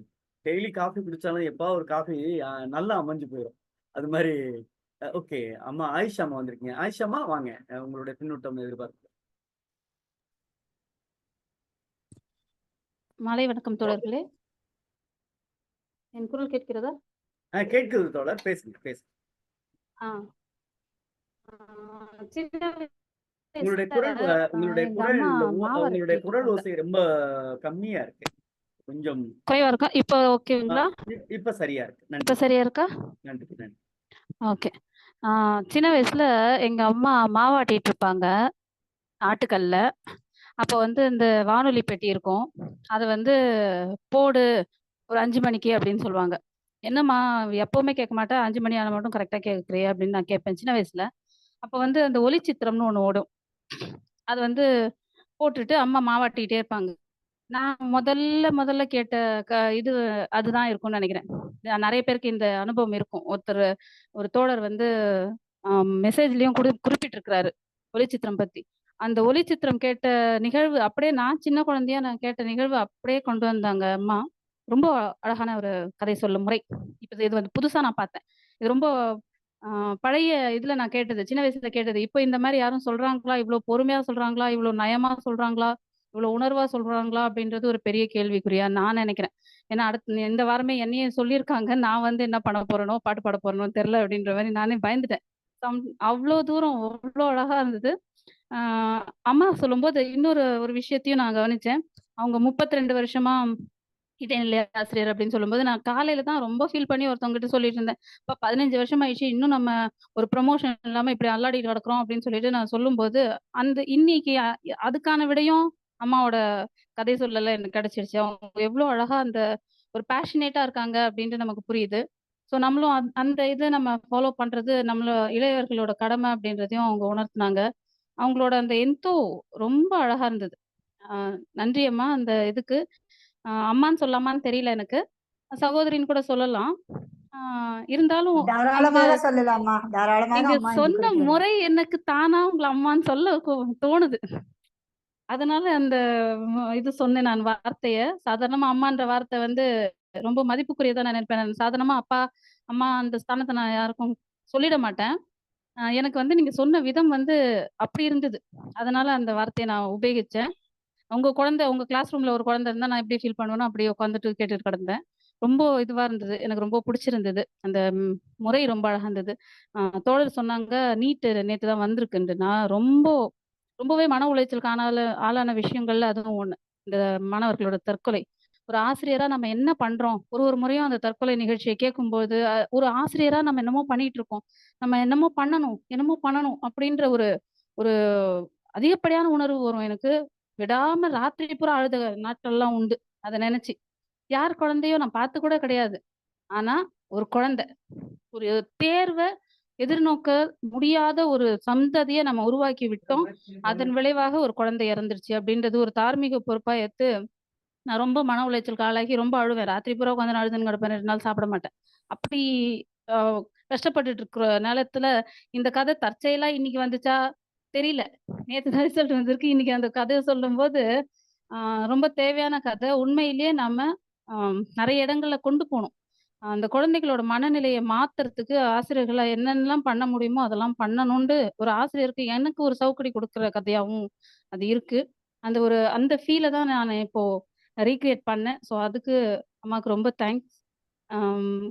Speaker 1: டெய்லி காஃபி குடிச்சாலும் எப்பா ஒரு காஃபி நல்லா அமைஞ்சு போயிடும். அது மாதிரி ஓகே. அம்மா ஆயிஷாமா வந்திருக்கீங்க. ஆயிஷாமா வாங்க, உங்களுடைய பின்னூட்டம் எதிர்பார்க்க.
Speaker 5: மாலை வணக்கம் தோழர்களே. என் குரல் கேட்கிறதா?
Speaker 1: கேட்குது தோழர், பேசுங்க பேசுங்க. உங்களுடைய குரல் ஓசை ரொம்ப கம்மியா இருக்கு, கொஞ்சம்
Speaker 5: குறைவா இருக்கா? இப்போ ஓகேங்களா?
Speaker 1: இப்ப சரியா இருக்கு.
Speaker 5: இப்ப சரியா இருக்கா?
Speaker 1: நன்றி நன்றி.
Speaker 5: ஓகே. சின்ன வயசுல எங்க அம்மா மாவாட்டிட்டு இருப்பாங்க ஆட்டுக்கல்ல. அப்போ வந்து இந்த வானொலி பெட்டி இருக்கும். அதை வந்து போடு ஒரு 5 மணிக்கு அப்படின்னு சொல்லுவாங்க. என்னம்மா எப்பவுமே கேட்க மாட்டேன், 5 மணி ஆன மட்டும் கரெக்டா கேட்குறியே அப்படின்னு நான் கேட்பேன் சின்ன வயசுல. அப்போ வந்து அந்த ஒளிச்சித்திரம்னு ஒண்ணு ஓடும். அது வந்து போட்டுட்டு அம்மா மாவாட்டிக்கிட்டே இருப்பாங்க. நான் முதல்ல கேட்ட இது அதுதான் இருக்கும்னு நினைக்கிறேன். நிறைய பேருக்கு இந்த அனுபவம் இருக்கும். ஒரு தோழர் வந்து மெசேஜ்லயும் குறிப்பிட்டிருக்கிறாரு ஒளிச்சித்திரம் பத்தி. அந்த ஒளிச்சித்திரம் கேட்ட நிகழ்வு அப்படியே நான் சின்ன குழந்தையா நான் கேட்ட நிகழ்வு அப்படியே கொண்டு வந்தாங்க அம்மா. ரொம்ப அழகான ஒரு கதை சொல்லும் முறை. இப்ப இது வந்து புதுசா நான் பார்த்தேன். இது ரொம்ப பழைய இதுல நான் கேட்டது, சின்ன வயசுல கேட்டது. இப்போ இந்த மாதிரி யாரும் சொல்றாங்களா? இவ்வளவு பொறுமையா சொல்றாங்களா? இவ்வளவு நயமா சொல்றாங்களா? இவ்வளவு உணர்வா சொல்றாங்களா? அப்படின்றது ஒரு பெரிய கேள்விக்குறியா நான் நினைக்கிறேன். ஏன்னா அடுத்து இந்த வாரமே என்னையே சொல்லியிருக்காங்க. நான் வந்து என்ன பண்ண போறேனோ, பாட்டு பாட போறேனோ தெரியல அப்படின்ற மாதிரி நானே பயந்துட்டேன். அவ்வளோ தூரம் அவ்வளோ அழகா இருந்தது. அம்மா சொல்லும்போது இன்னொரு ஒரு விஷயத்தையும் நான் கவனிச்சேன். அவங்க 32 வருஷமா இடைநிலை ஆசிரியர் அப்படின்னு சொல்லும்போது, நான் காலையில தான் ரொம்ப ஃபீல் பண்ணி ஒருத்தவங்ககிட்ட சொல்லிட்டு இருந்தேன். 15 வருஷம் ஆயிடுச்சு, இன்னும் நம்ம ஒரு ப்ரமோஷன் இல்லாம இப்படி அல்லாடிட்டு கிடக்குறோம் அப்படின்னு சொல்லிட்டு நான் சொல்லும்போது, அந்த இன்னைக்கு அதுக்கான விடையும் அம்மாவோட கதை சொல்லல எனக்கு கிடைச்சிருச்சு. அவங்க எவ்வளோ அழகா அந்த ஒரு பேஷனேட்டா இருக்காங்க அப்படின்ட்டு நமக்கு புரியுது. ஸோ நம்மளும் அந்த இதை நம்ம ஃபாலோ பண்றது இளையவர்களோட கடமை அப்படின்றதையும் அவங்க உணர்த்தினாங்க. அவங்களோட அந்த எந்தோ ரொம்ப அழகா இருந்தது. நன்றி அம்மா அந்த இதுக்கு. அம்மான்னு சொல்லலாமான்னு தெரியல எனக்கு. சகோதரின்னு கூட சொல்லலாம். இருந்தாலும்
Speaker 2: தாராளமாக சொல்லலாமா?
Speaker 5: நீங்க சொன்ன முறை எனக்கு தானா உங்களை அம்மான்னு சொல்ல தோணுது. அதனால அந்த இது சொன்னேன் நான் வார்த்தைய. சாதாரணமா அம்மான்ற வார்த்தை வந்து ரொம்ப மதிப்புக்குரியதா நான் நினைப்பேன். சாதாரணமா அப்பா, அம்மா அந்த ஸ்தானத்தை நான் யாருக்கும் சொல்லிட மாட்டேன். எனக்கு வந்து நீங்க சொன்ன விதம் வந்து அப்படி இருந்தது. அதனால அந்த வார்த்தையை நான் உபயோகிச்சேன். உங்க கிளாஸ் ரூம்ல ஒரு குழந்தை இருந்தா நான் எப்படி ஃபீல் பண்ணுவேனோ அப்படியே உட்காந்துட்டு கேட்டுட்டு கிடந்தேன். ரொம்ப இதுவா இருந்தது. எனக்கு ரொம்ப பிடிச்சிருந்தது. அந்த முறை ரொம்ப அழகா இருந்தது. தோழர் சொன்னாங்க, நீட் நேத்து தான் வந்திருக்குன்ட்டு. நான் ரொம்பவே மன உளைச்சலுக்கு ஆளான விஷயங்கள்ல அதுவும் ஒண்ணு. இந்த மாணவர்களோட தற்கொலை. ஒரு ஆசிரியரா நம்ம என்ன பண்றோம்? ஒரு முறையும் அந்த தற்கொலை நிகழ்ச்சிய கேட்கும்போது, ஒரு ஆசிரியரா நம்ம என்னமோ பண்ணிட்டு இருக்கோம். நம்ம என்னமோ பண்ணணும் அப்படின்ற ஒரு ஒரு அதிகப்படியான உணர்வு வரும் எனக்கு. விடாம ராத்திரி பூரா அழுத நாட்கள்லாம் உண்டு. அத நெனச்சு. யார் குழந்தையோ நான் பார்த்து கூட கிடையாது. ஆனா, ஒரு குழந்தை. ஒரு தேர்வ எதிர்நோக்க முடியாத ஒரு சந்ததிய நம்ம உருவாக்கி விட்டோம். அதன் விளைவாக ஒரு குழந்தை இறந்துருச்சு அப்படின்றது ஒரு தார்மீக பொறுப்பா ஏத்து, நான் ரொம்ப மன உளைச்சலுக்கு ஆளாகி ரொம்ப அழுவேன். ராத்திரி பூரா உட்காந்து நான் அழுதுன்னு கிடப்பேன். 2 நாள் சாப்பிட மாட்டேன். அப்படி அ கஷ்டப்பட்டுட்டு இருக்கிற நேரத்துல, இந்த கதை தற்செயலா இன்னைக்கு வந்துச்சா தெரியல. நேத்து தான் ரிசல்ட் வந்திருக்கு. இன்னைக்கு அந்த கதைய சொல்லும்போது, ஆ ரொம்ப தேவையான கதை. உண்மையிலேயே நாம நெறைய இடங்கள்ல கொண்டு போணும். அந்த குழந்தைகளோட மனநிலைய மாத்துறதுக்கு ஆசிரியர்களா என்னென்னலாம் பண்ண முடியுமோ, அதெல்லாம் பண்ணணுன்டு ஒரு ஆசிரியருக்கு எனக்கு ஒரு சவுக்கடி குடுக்குற கதையாவும் அது இருக்கு. அந்த ஃபீல தான் நானு இப்போ ரீகிரியேட் பண்ணேன். ஸோ அதுக்கு அம்மாக்கு ரொம்ப தேங்க்ஸ். அம்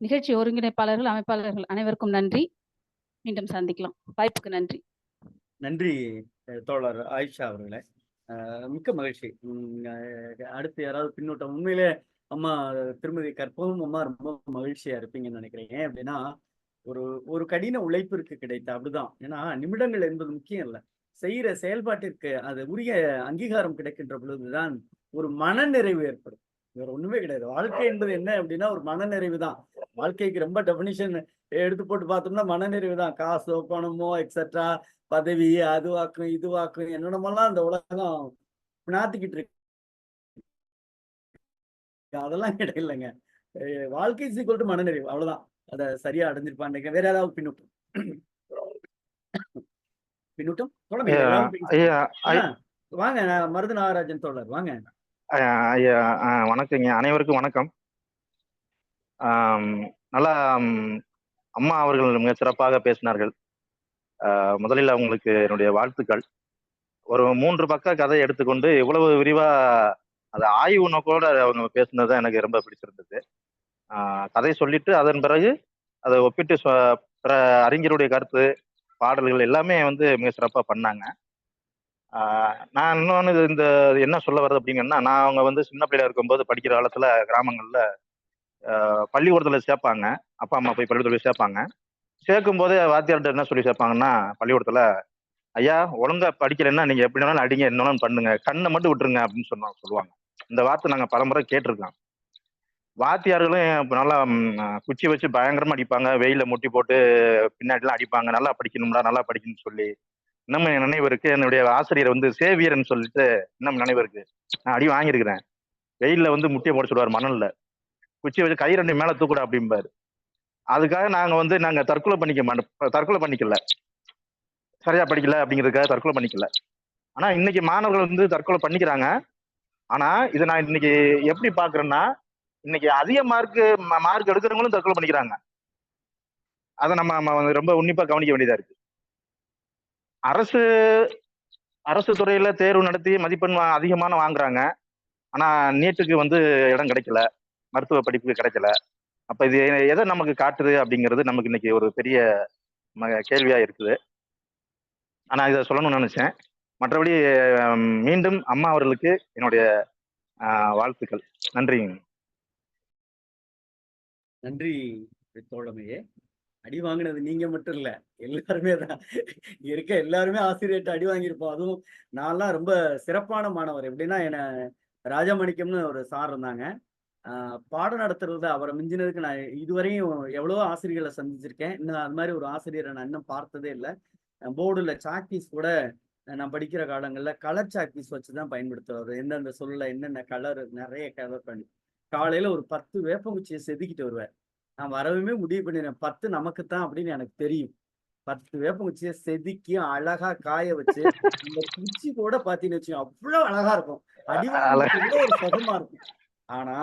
Speaker 5: நிகழ்ச்சி ஒருங்கிணைப்பாளர்கள், அமைப்பாளர்கள் அனைவருக்கும் நன்றி. மீண்டும் சந்திக்கலாம். வாய்ப்புக்கு நன்றி.
Speaker 1: நன்றி தோழர் ஆயிஷா அவர்களே. மிக்க மகிழ்ச்சி. அடுத்து யாராவது பின்னூட்டம் உண்மையிலே அம்மா திருமதி கற்பகம் அம்மா ரொம்ப மகிழ்ச்சியா இருப்பீங்கன்னு நினைக்கிறேன். ஏன் அப்படின்னா ஒரு ஒரு கடின உழைப்பிற்கு கிடைத்த அப்படிதான். ஏன்னா நிமிடங்கள் என்பது முக்கியம் இல்லை. செய்யற செயல்பாட்டிற்கு அது உரிய அங்கீகாரம் கிடைக்கின்ற பொழுதுதான் ஒரு மனநிறைவு ஏற்படும். வேற ஒண்ணுமே கிடையாது. வாழ்க்கை என்பது என்ன அப்படின்னா ஒரு மனநிறைவு தான். வாழ்க்கைக்கு ரொம்ப டெபினிஷன் எடுத்து போட்டு பார்த்தோம்னா மனநிறைவு தான். காசோ பணமோ எக்ஸெட்ரா பதவி அதுவாக்கும் இதுவாக்கும் என்னென்னமெல்லாம் அந்த உலகம் நாத்திக்கிட்டு இருக்கு. அதெல்லாம் கிடையலங்க. வாழ்க்கை சீக்கிரம் மனநிறைவு அவ்வளவுதான். அத சரியா அடைஞ்சிருப்பான்னு வேற ஏதாவது பின்னூட்டம் பின்னூட்டம் வாங்க. மருது நாகராஜன் தோழர் வாங்க.
Speaker 6: ஐயா வணக்கங்க. அனைவருக்கும் வணக்கம். நல்லா அம்மா அவர்கள் மிக சிறப்பாக பேசினார்கள். முதலில் அவங்களுக்கு என்னுடைய வாழ்த்துக்கள். ஒரு 3 பக்க கதை எடுத்துக்கொண்டு இவ்வளவு விரிவா அதை ஆய்வு நோக்கோட அவங்க பேசுனது எனக்கு ரொம்ப பிடிச்சிருந்தது. கதை சொல்லிட்டு அதன் பிறகு அதை ஒப்பிட்டு பிற அறிஞருடைய கருத்து, பாடல்கள் எல்லாமே வந்து மிக சிறப்பா பண்ணாங்க. நான் இன்னொன்று இந்த என்ன சொல்ல வர்றது அப்படிங்கன்னா, நான் அவங்க வந்து சின்ன பிள்ளையா இருக்கும்போது படிக்கிற காலத்துல கிராமங்கள்ல பள்ளிக்கூடத்துல சேர்ப்பாங்க. அப்பா அம்மா போய் பள்ளிக்கூடத்துல போய் சேர்ப்பாங்க. சேர்க்கும் போதே வாத்தியார்கிட்ட என்ன சொல்லி சேர்ப்பாங்கன்னா, பள்ளிக்கூடத்துல ஐயா ஒழுங்கா படிக்கலைன்னா நீங்க எப்படி வேணாலும் அடிங்க, என்ன வேணாலும் பண்ணுங்க, கண்ணை மட்டும் விட்டுருங்க அப்படின்னு சொல்லுவாங்க. இந்த வார்த்தை நாங்க பலமுறை கேட்டிருக்கோம். வாத்தியார்களும் நல்லா குச்சி வச்சு பயங்கரமா அடிப்பாங்க, வெயில முட்டி போட்டு பின்னாடிலாம் அடிப்பாங்க, நல்லா படிக்கணும்டா நல்லா படிக்கணும்னு சொல்லி. இன்னும் என் நினைவு இருக்கு. என்னுடைய ஆசிரியர் வந்து சேவியர்ன்னு சொல்லிட்டு இன்னும் நினைவு இருக்கு. நான் அடி வாங்கியிருக்கிறேன். வெயில்ல வந்து முட்டியை போட சொல்லுவார் மணல்ல. குச்சி வச்சு கை 2 மேல தூக்குடா அப்படிம்பாரு. அதுக்காக நாங்க தற்கொலை பண்ணிக்கல, சரியா படிக்கல அப்படிங்கிறதுக்காக தற்கொலை பண்ணிக்கல. ஆனா இன்னைக்கு மாணவர்கள் வந்து தற்கொலை பண்ணிக்கிறாங்க. ஆனா இதை நான் இன்னைக்கு எப்படி பாக்குறேன்னா, இன்னைக்கு அதிக மார்க் எடுக்கிறவங்களும் தற்கொலை பண்ணிக்கிறாங்க. அதை நம்ம ரொம்ப உன்னிப்பா கவனிக்க வேண்டியதா இருக்கு. அரசு துறையில தேர்வு நடத்தி மதிப்பெண் அதிகமான வாங்குறாங்க. ஆனா நீட்டுக்கு வந்து இடம் கிடைக்கல, மருத்துவ படிப்புக்கு கிடைக்கல. அப்ப இது எதை நமக்கு காட்டுது அப்படிங்கிறது நமக்கு இன்னைக்கு ஒரு பெரிய கேள்வியா இருக்குது. ஆனா இதை சொல்லணும்னு நினைச்சேன். மற்றபடி மீண்டும் அம்மா அவர்களுக்கு என்னுடைய வாழ்த்துக்கள். நன்றிங்க.
Speaker 1: நன்றி தோழமையே. அடி வாங்கினது நீங்க மட்டும் இல்ல, எல்லாருமே தான். இருக்க எல்லாருமே ஆசிரியர்கிட்ட அடி வாங்கியிருப்போம். அதுவும் நான்லாம் ரொம்ப சிறப்பான மாணவர். எப்படின்னா ராஜமாணிக்கம்னு ஒரு சார் இருந்தாங்க. பாடம் நடத்துறது அவரை மிஞ்சினதுக்கு நான் இதுவரையும் எவ்வளவோ ஆசிரியர்களை சந்திச்சிருக்கேன். இன்னும் அது மாதிரி ஒரு ஆசிரியரை நான் இன்னும் பார்த்ததே இல்லை. போர்டுல சாக்பீஸ் கூட நான் படிக்கிற காலங்களில் கலர் சாக்பீஸ் வச்சுதான் பயன்படுத்துவார். எந்தெந்த சொல்ல என்னென்ன கலர் நிறைய கலர் பண்ணி காலையில ஒரு 10 வேப்பங்குச்சியை செதுக்கிட்டு வருவார். நான் வரவுமே முடிவு பண்ணிடுறேன், 10 நமக்குத்தான் அப்படின்னு எனக்கு தெரியும். 10 வேப்பங்குச்சியை செதுக்கி அழகா காய வச்சு இந்த குச்சி கூட பாத்தீங்கன்னு வச்சுக்கோங்க அவ்வளவு அழகா இருக்கும். அடி வாங்கின ஒரு சுகமா இருக்கும். ஆனா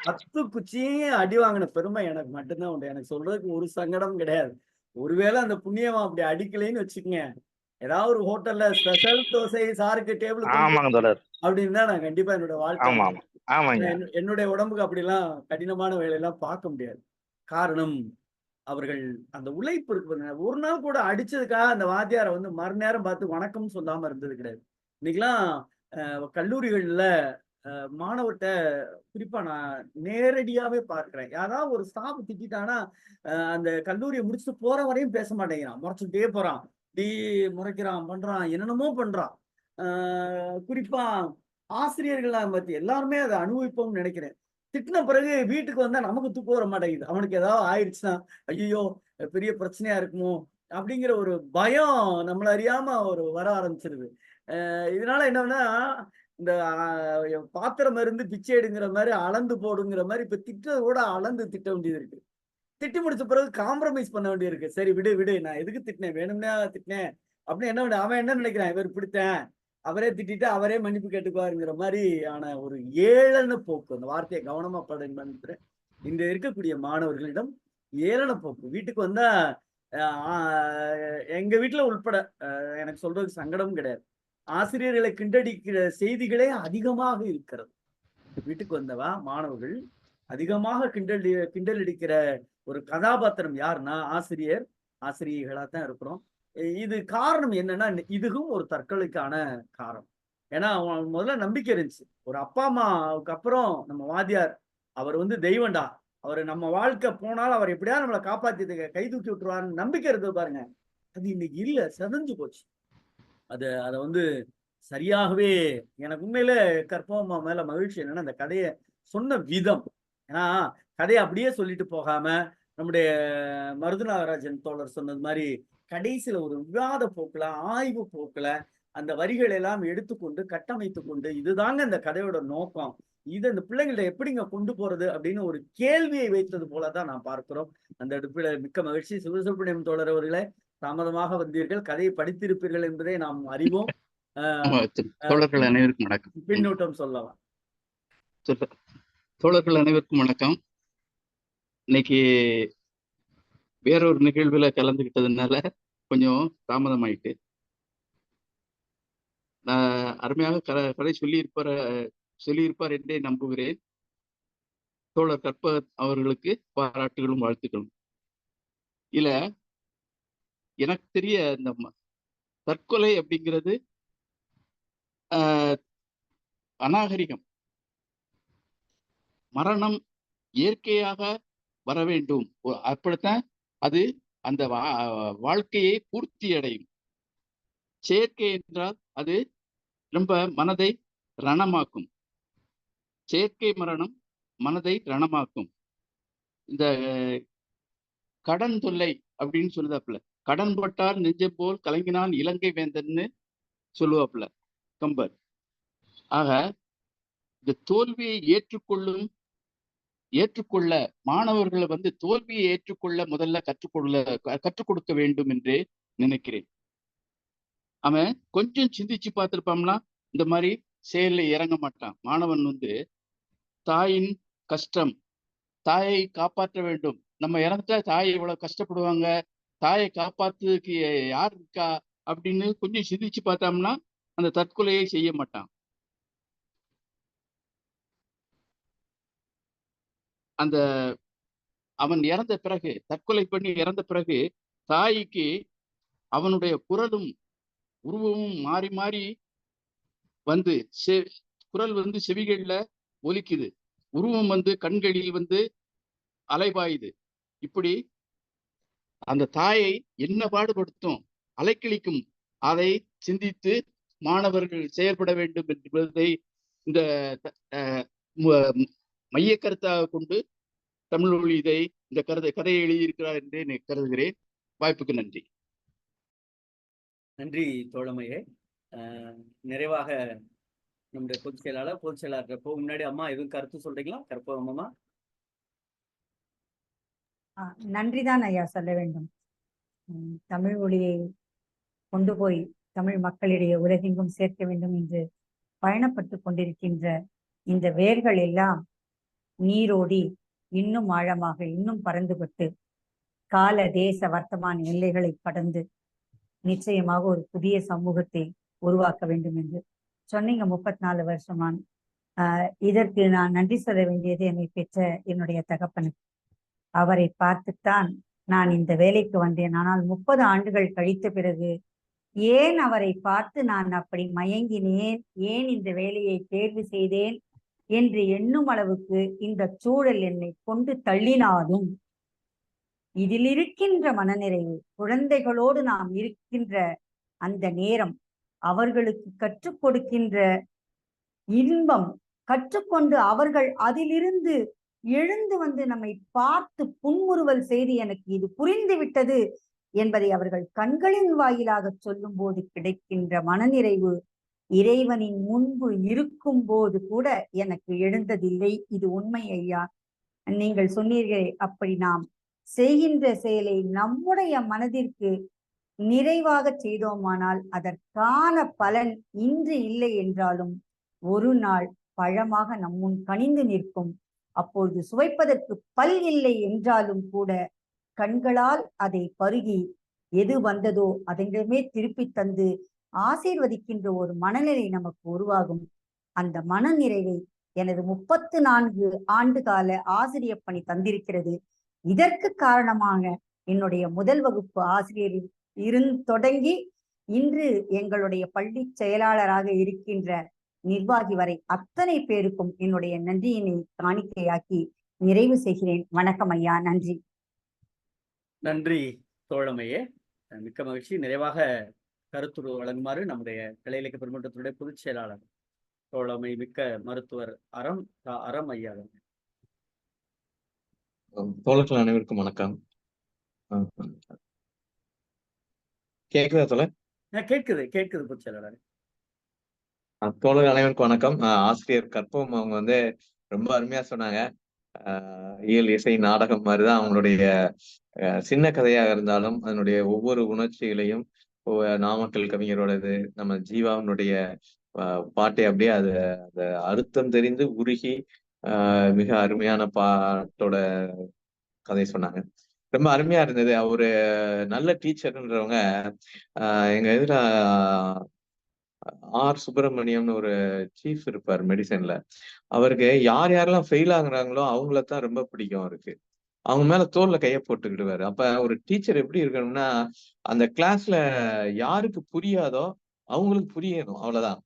Speaker 1: 10 குச்சியும் அடி வாங்கின பெருமை எனக்கு மட்டும்தான் உண்டு. எனக்கு சொல்றதுக்கு ஒரு சங்கடம் கிடையாது. ஒருவேளை அந்த புண்ணியமா அப்படி அடிக்கலைன்னு வச்சுக்கோங்க, ஏதாவது ஒரு ஹோட்டல்ல ஸ்பெஷல் தோசை சாருக்கு டேபிள் அப்படின்னு தான் நான் கண்டிப்பா என்னோட வாழ்க்கை
Speaker 6: ஆமாங்க.
Speaker 1: என்னுடைய உடம்புக்கு அப்படிலாம் கடினமான வேலையெல்லாம் பார்க்க முடியாது. காரணம், அவர்கள் அந்த உழைப்பு இருக்கு பாருங்க. ஒரு நாள் கூட அடிச்சதுக்காக அந்த வாத்தியார வந்து மறுநேரம் பார்த்து வணக்கம் சொல்லாம இருந்தது கிடையாது. இன்னைக்கெல்லாம் கல்லூரிகள்ல மாணவர்ட்ட குறிப்பா நான் நேரடியாவே பார்க்கிறேன். யாராவது ஒரு ஸ்டாஃப் திட்டிட்டான்னா, அந்த கல்லூரிய முடிச்சுட்டு போற வரையும் பேச மாட்டேங்கிறான். முறைச்சுக்கிட்டே போறான். முறைக்கிறான், பண்றான், என்னென்னமோ பண்றான். அ குறிப்பா ஆசிரியர்கள்லாம் பத்தி எல்லாருமே அத அனுபவிப்போம்னு நெனைக்கிறேன். திட்டுன பிறகு வீட்டுக்கு வந்தா நமக்கு தூக்கம் வர மாட்டேங்குது. அவனுக்கு ஏதாவது ஆயிடுச்சுன்னா, ஐய்யய்யோ! பெரிய பிரச்சனையா இருக்குமோ! அப்படிங்கிற ஒரு பயம் நம்மள அறியாம ஒரு வர ஆரம்பிச்சுருது. இதனால என்னன்னா, இந்த பாத்திரம் அருந்து பிச்சை எடுங்கிற மாரி, அளந்து போடுங்கிற மாரி, இப்ப திட்டுறத கூட அளந்து திட்ட வேண்டியது இருக்கு. திட்டி முடிச்ச பிறகு காம்ப்ரமைஸ் பண்ண வேண்டியிருக்கு. சரி விடு, விடு. நான் எதுக்கு திட்டினேன்? வேணும்னே திட்டினேன். அப்படின்னு அவன் என்ன நினைக்கிறான்? இவர் இப்படித்தான். அவரே திட்டிட்டு, அவரே மன்னிப்பு கேட்டுக்குவாருங்கிற மாரி ஆன ஒரு ஏளன போக்கு. அந்த வார்த்தைய கவனமா பயன்படுத்துறேன். இன்று இருக்கக்கூடிய மாணவர்களிடம் ஏளன போக்கு. வீட்டுக்கு வந்தா ஆ எங்க வீட்ல உட்பட எனக்கு சொல்றதுக்கு சங்கடமும் கிடையாது. ஆசிரியர்களை கிண்டடிக்கிற செய்திகளே அதிகமாக இருக்கிறது. வீட்டுக்கு வந்தவா மாணவர்கள் அதிகமாக கிண்டல் அடிக்கிற ஒரு கதாபாத்திரம் யாருன்னா ஆசிரியர், ஆசிரியைகளா தான் இருக்கிறோம். இது காரணம் என்னன்னா, இதுவும் ஒரு தற்கொலைக்கான காரணம். ஏன்னா, முதல்ல நம்பிக்கை இருந்துச்சு. ஒரு அப்பா, அம்மாவுக்கு அப்புறம் நம்ம வாத்தியார், அவர் வந்து தெய்வம்டா. அவரு நம்ம வாழ்க்கை போனாலும் அவர் எப்படியாவது நம்மள காப்பாத்தி கை தூக்கி விட்டுருவாருன்னு நம்பிக்கை இருந்தது பாருங்க. அது இன்னைக்கு இல்ல. சிதைஞ்சு போச்சு. அத வந்து சரியாகவே எனக்கு உண்மையிலே கற்பகம்மா மேல மகிழ்ச்சி என்னன்னா, அந்த கதைய சொன்ன விதம். ஏன்னா, கதைய அப்படியே சொல்லிட்டு போகாம, நம்முடைய மருதுநாகராஜன் தோழர் சொன்னது மாரி, கடைசியில ஒரு விவாத போக்குல, ஆய்வு போக்குல, அந்த வரிகளை எல்லாம் எடுத்துக்கொண்டு, கட்டமைத்துக் கொண்டு, இதுதாங்க இந்த கதையோட நோக்கம். இத இந்த பிள்ளைங்கள்ட்ட எப்படிங்க கொண்டு போறது? அப்படின்னு ஒரு கேள்வியை வைத்தது போல தான் நான் பார்க்கிறோம். அந்த இடத்துல மிக்க மகிழ்ச்சி. சிவசுப்ரமணியம் தோழர் அவர்களே, தாமதமாக வந்தீர்கள். கதையை படித்திருப்பீர்கள் என்பதை நாம் அறிவோம்.
Speaker 7: தோழர்கள் அனைவருக்கும் வணக்கம்.
Speaker 1: பின்னூட்டம் சொல்லலாம்.
Speaker 7: தோழர்கள் அனைவருக்கும் வணக்கம். இன்னைக்கு வேறொரு நிகழ்வுல கலந்துகிட்டதுனால கொஞ்சம் தாமதமாயிட்டு, நான் அருமையாக கதை சொல்லியிருப்பார் என்றே நம்புகிறேன். தோழர் கற்பகத் அவர்களுக்கு பாராட்டுகளும் வாழ்த்துக்களும். இல்ல, எனக்கு தெரிய இந்த தற்கொலை அப்படிங்கிறது அநாகரிகம். மரணம் இயற்கையாக வர வேண்டும். அப்படித்தான் அது அந்த வாழ்க்கையை பூர்த்தி அடையும். செயற்கை என்றால் அது ரொம்ப மனதை ரணமாக்கும். செயற்கை மரணம் மனதை ரணமாக்கும். இந்த கடன் தொல்லை அப்படின்னு சொல்லுதாப்புல, கடன் பட்டால் நெஞ்சம் போல் கலங்கினான் இலங்கை வேந்தன்னு சொல்லுவாப்புல கம்பர். ஆக இந்த தோல்வியை ஏற்றுக்கொள்ள மாணவர்களை வந்து தோல்வியை ஏற்றுக்கொள்ள முதல்ல கற்றுக் கொடுக்க வேண்டும் என்று நினைக்கிறேன். அவன் கொஞ்சம் சிந்திச்சு பார்த்திருப்பான்னா இந்த மாதிரி செயல்ல இறங்க மாட்டான். மாணவன் வந்து தாயின் கஷ்டம், தாயை காப்பாற்ற வேண்டும், நம்ம இறந்துட்டா தாய் இவ்வளவு கஷ்டப்படுவாங்க, தாயை காப்பாத்துறதுக்கு யார் இருக்கா அப்படின்னு கொஞ்சம் சிந்திச்சு பார்த்தோம்னா அந்த தற்கொலையை செய்ய மாட்டான். அந்த அவன் இறந்த பிறகு, தற்கொலை பண்ணி இறந்த பிறகு, தாய்க்கு அவனுடைய குரலும் உருவமும் மாறி மாறி வந்து குரல் வந்து செவிகள்ல ஒலிக்குது, உருவம் வந்து கண்களில் வந்து அலைபாயுது. இப்படி அந்த தாயை என்ன பாடுபடுத்தும், அலைக்கழிக்கும். அதை சிந்தித்து மாணவர்கள் செயல்பட வேண்டும் என்பதை இந்த மைய கருத்தாக கொண்டு தமிழ் இதை இந்த கதையை எழுதியிருக்கிறார் என்று கருதுகிறேன். வாய்ப்புக்கு நன்றி.
Speaker 1: நன்றி தோழமையே. நிறைவாக நம்முடைய பொதுச் செயலாளர் போக முன்னாடி அம்மா எதுவும் கருத்து சொல்றீங்களா? கற்பகம் அம்மா.
Speaker 2: நன்றிதான் ஐயா சொல்ல வேண்டும். தமிழ் மொழியை கொண்டு போய் தமிழ் மக்களிடையே உலகெங்கும் சேர்க்க வேண்டும் என்று பயணப்பட்டு கொண்டிருக்கின்ற இந்த வேர்கள் எல்லாம் நீரோடி இன்னும் ஆழமாக இன்னும் பறந்துபட்டு கால தேச வர்த்தமான எல்லைகளை கடந்து நிச்சயமாக ஒரு புதிய சமூகத்தை உருவாக்க வேண்டும் என்று சொன்னீங்க. 34 வருஷமான இதற்கு நான் நன்றி சொல்ல வேண்டியது என்னை பெற்ற என்னுடைய தகப்பனுக்கு. அவரை பார்த்துத்தான் நான் இந்த வேலைக்கு வந்தேன். ஆனால் 30 ஆண்டுகள் கழித்த பிறகு ஏன் அவரை பார்த்து நான் அப்படி மயங்கினேன், ஏன் இந்த வேலையை தேர்வு செய்தேன் என்று எண்ணும் அளவுக்கு இந்த சூழல் என்னை கொண்டு தள்ளினாலும் இதில் இருக்கின்ற மனநிறைவு, குழந்தைகளோடு நாம் இருக்கின்ற அந்த நேரம், அவர்களுக்கு கற்றுக் கொடுக்கின்ற இன்பம், கற்றுக்கொண்டு அவர்கள் அதிலிருந்து எழுந்து வந்து நம்மை பார்த்து புன்முறுவல் செய்து எனக்கு இது புரிந்து விட்டது என்பதை அவர்கள் கண்களின் வாயிலாக சொல்லும் போது கிடைக்கின்ற மனநிறைவு இறைவனின் முன்பு இருக்கும் போது கூட எனக்கு எழுந்ததில்லை. இது உண்மை ஐயா. நீங்கள் சொன்னீர்களே, அப்படி நாம் செய்கின்ற செயலை நம்முடைய மனதிற்கு நிறைவாக செய்தோமானால் அதற்கான பலன் இன்று இல்லை என்றாலும் ஒரு நாள் பழமாக நம்முன் கனிந்து நிற்கும். அப்பொழுது சுவைப்பதற்கு பல் இல்லை என்றாலும் கூட கண்களால் அதை பருகி எது வந்ததோ அதனிடமே திருப்பி தந்து ஆசீர்வதிக்கின்ற ஒரு மனநிலை நமக்கு உருவாகும். அந்த மனநிறைவை எனது 34 ஆண்டு கால ஆசிரியர் பணி தந்திருக்கிறது. இதற்கு காரணமாக என்னுடைய முதல் வகுப்பு ஆசிரியர் தொடங்கி இன்று எங்களுடைய பள்ளி செயலாளராக இருக்கின்ற நிர்வாகி வரை அத்தனை பேருக்கும் என்னுடைய நன்றியினை காணிக்கையாக்கி நிறைவு செய்கிறேன். வணக்கம் ஐயா. நன்றி.
Speaker 1: நன்றி தோழமையே, மிக்க மகிழ்ச்சி. நிறைவாக கருத்துரு வழங்குமாறு நம்முடைய கலை இலக்கிய பெருமன்றத்தினுடைய பொதுச் செயலாளர் தோழமை மிக்க மருத்துவர் அறம் ஐயா.
Speaker 8: தோழர்கள் அனைவருக்கும் வணக்கம். கேக்குதா தோழர்?
Speaker 1: கேட்குது பொதுச் செயலாளர்.
Speaker 8: தோழர்கள் அனைவருக்கும் வணக்கம். ஆசிரியர் கற்பகம் அவங்க வந்து ரொம்ப அருமையா சொன்னாங்க. இயல், இசை, நாடகம் மாதிரிதான் அவங்களுடைய சின்ன கதையாக இருந்தாலும் அதனுடைய ஒவ்வொரு உணர்ச்சிகளையும் நாமக்கல் கவிஞரோட இது, நம்ம ஜீவாவினுடைய பாட்டை அப்படியே அந்த அர்த்தம் தெரிந்து உருகி மிக அருமையான பாட்டோட கதை சொன்னாங்க. ரொம்ப அருமையா இருந்தது. அவரு நல்ல டீச்சர்ன்றவங்க எங்க இதுல ஆர் சுப்பிரமணியம்னு ஒரு சீஃப் இருப்பார் மெடிசன்ல. அவருக்கு யாரெல்லாம் ஃபெயில் ஆகுறாங்களோ அவங்களத்தான் ரொம்ப பிடிக்கும் அவருக்கு. அவங்க மேல தோல்ல கைய போட்டுக்கிடுவாரு. அப்ப ஒரு டீச்சர் எப்படி இருக்கணும்னா, அந்த கிளாஸ்ல யாருக்கு புரியாதோ அவங்களுக்கு புரியணும், அவ்வளவுதான்.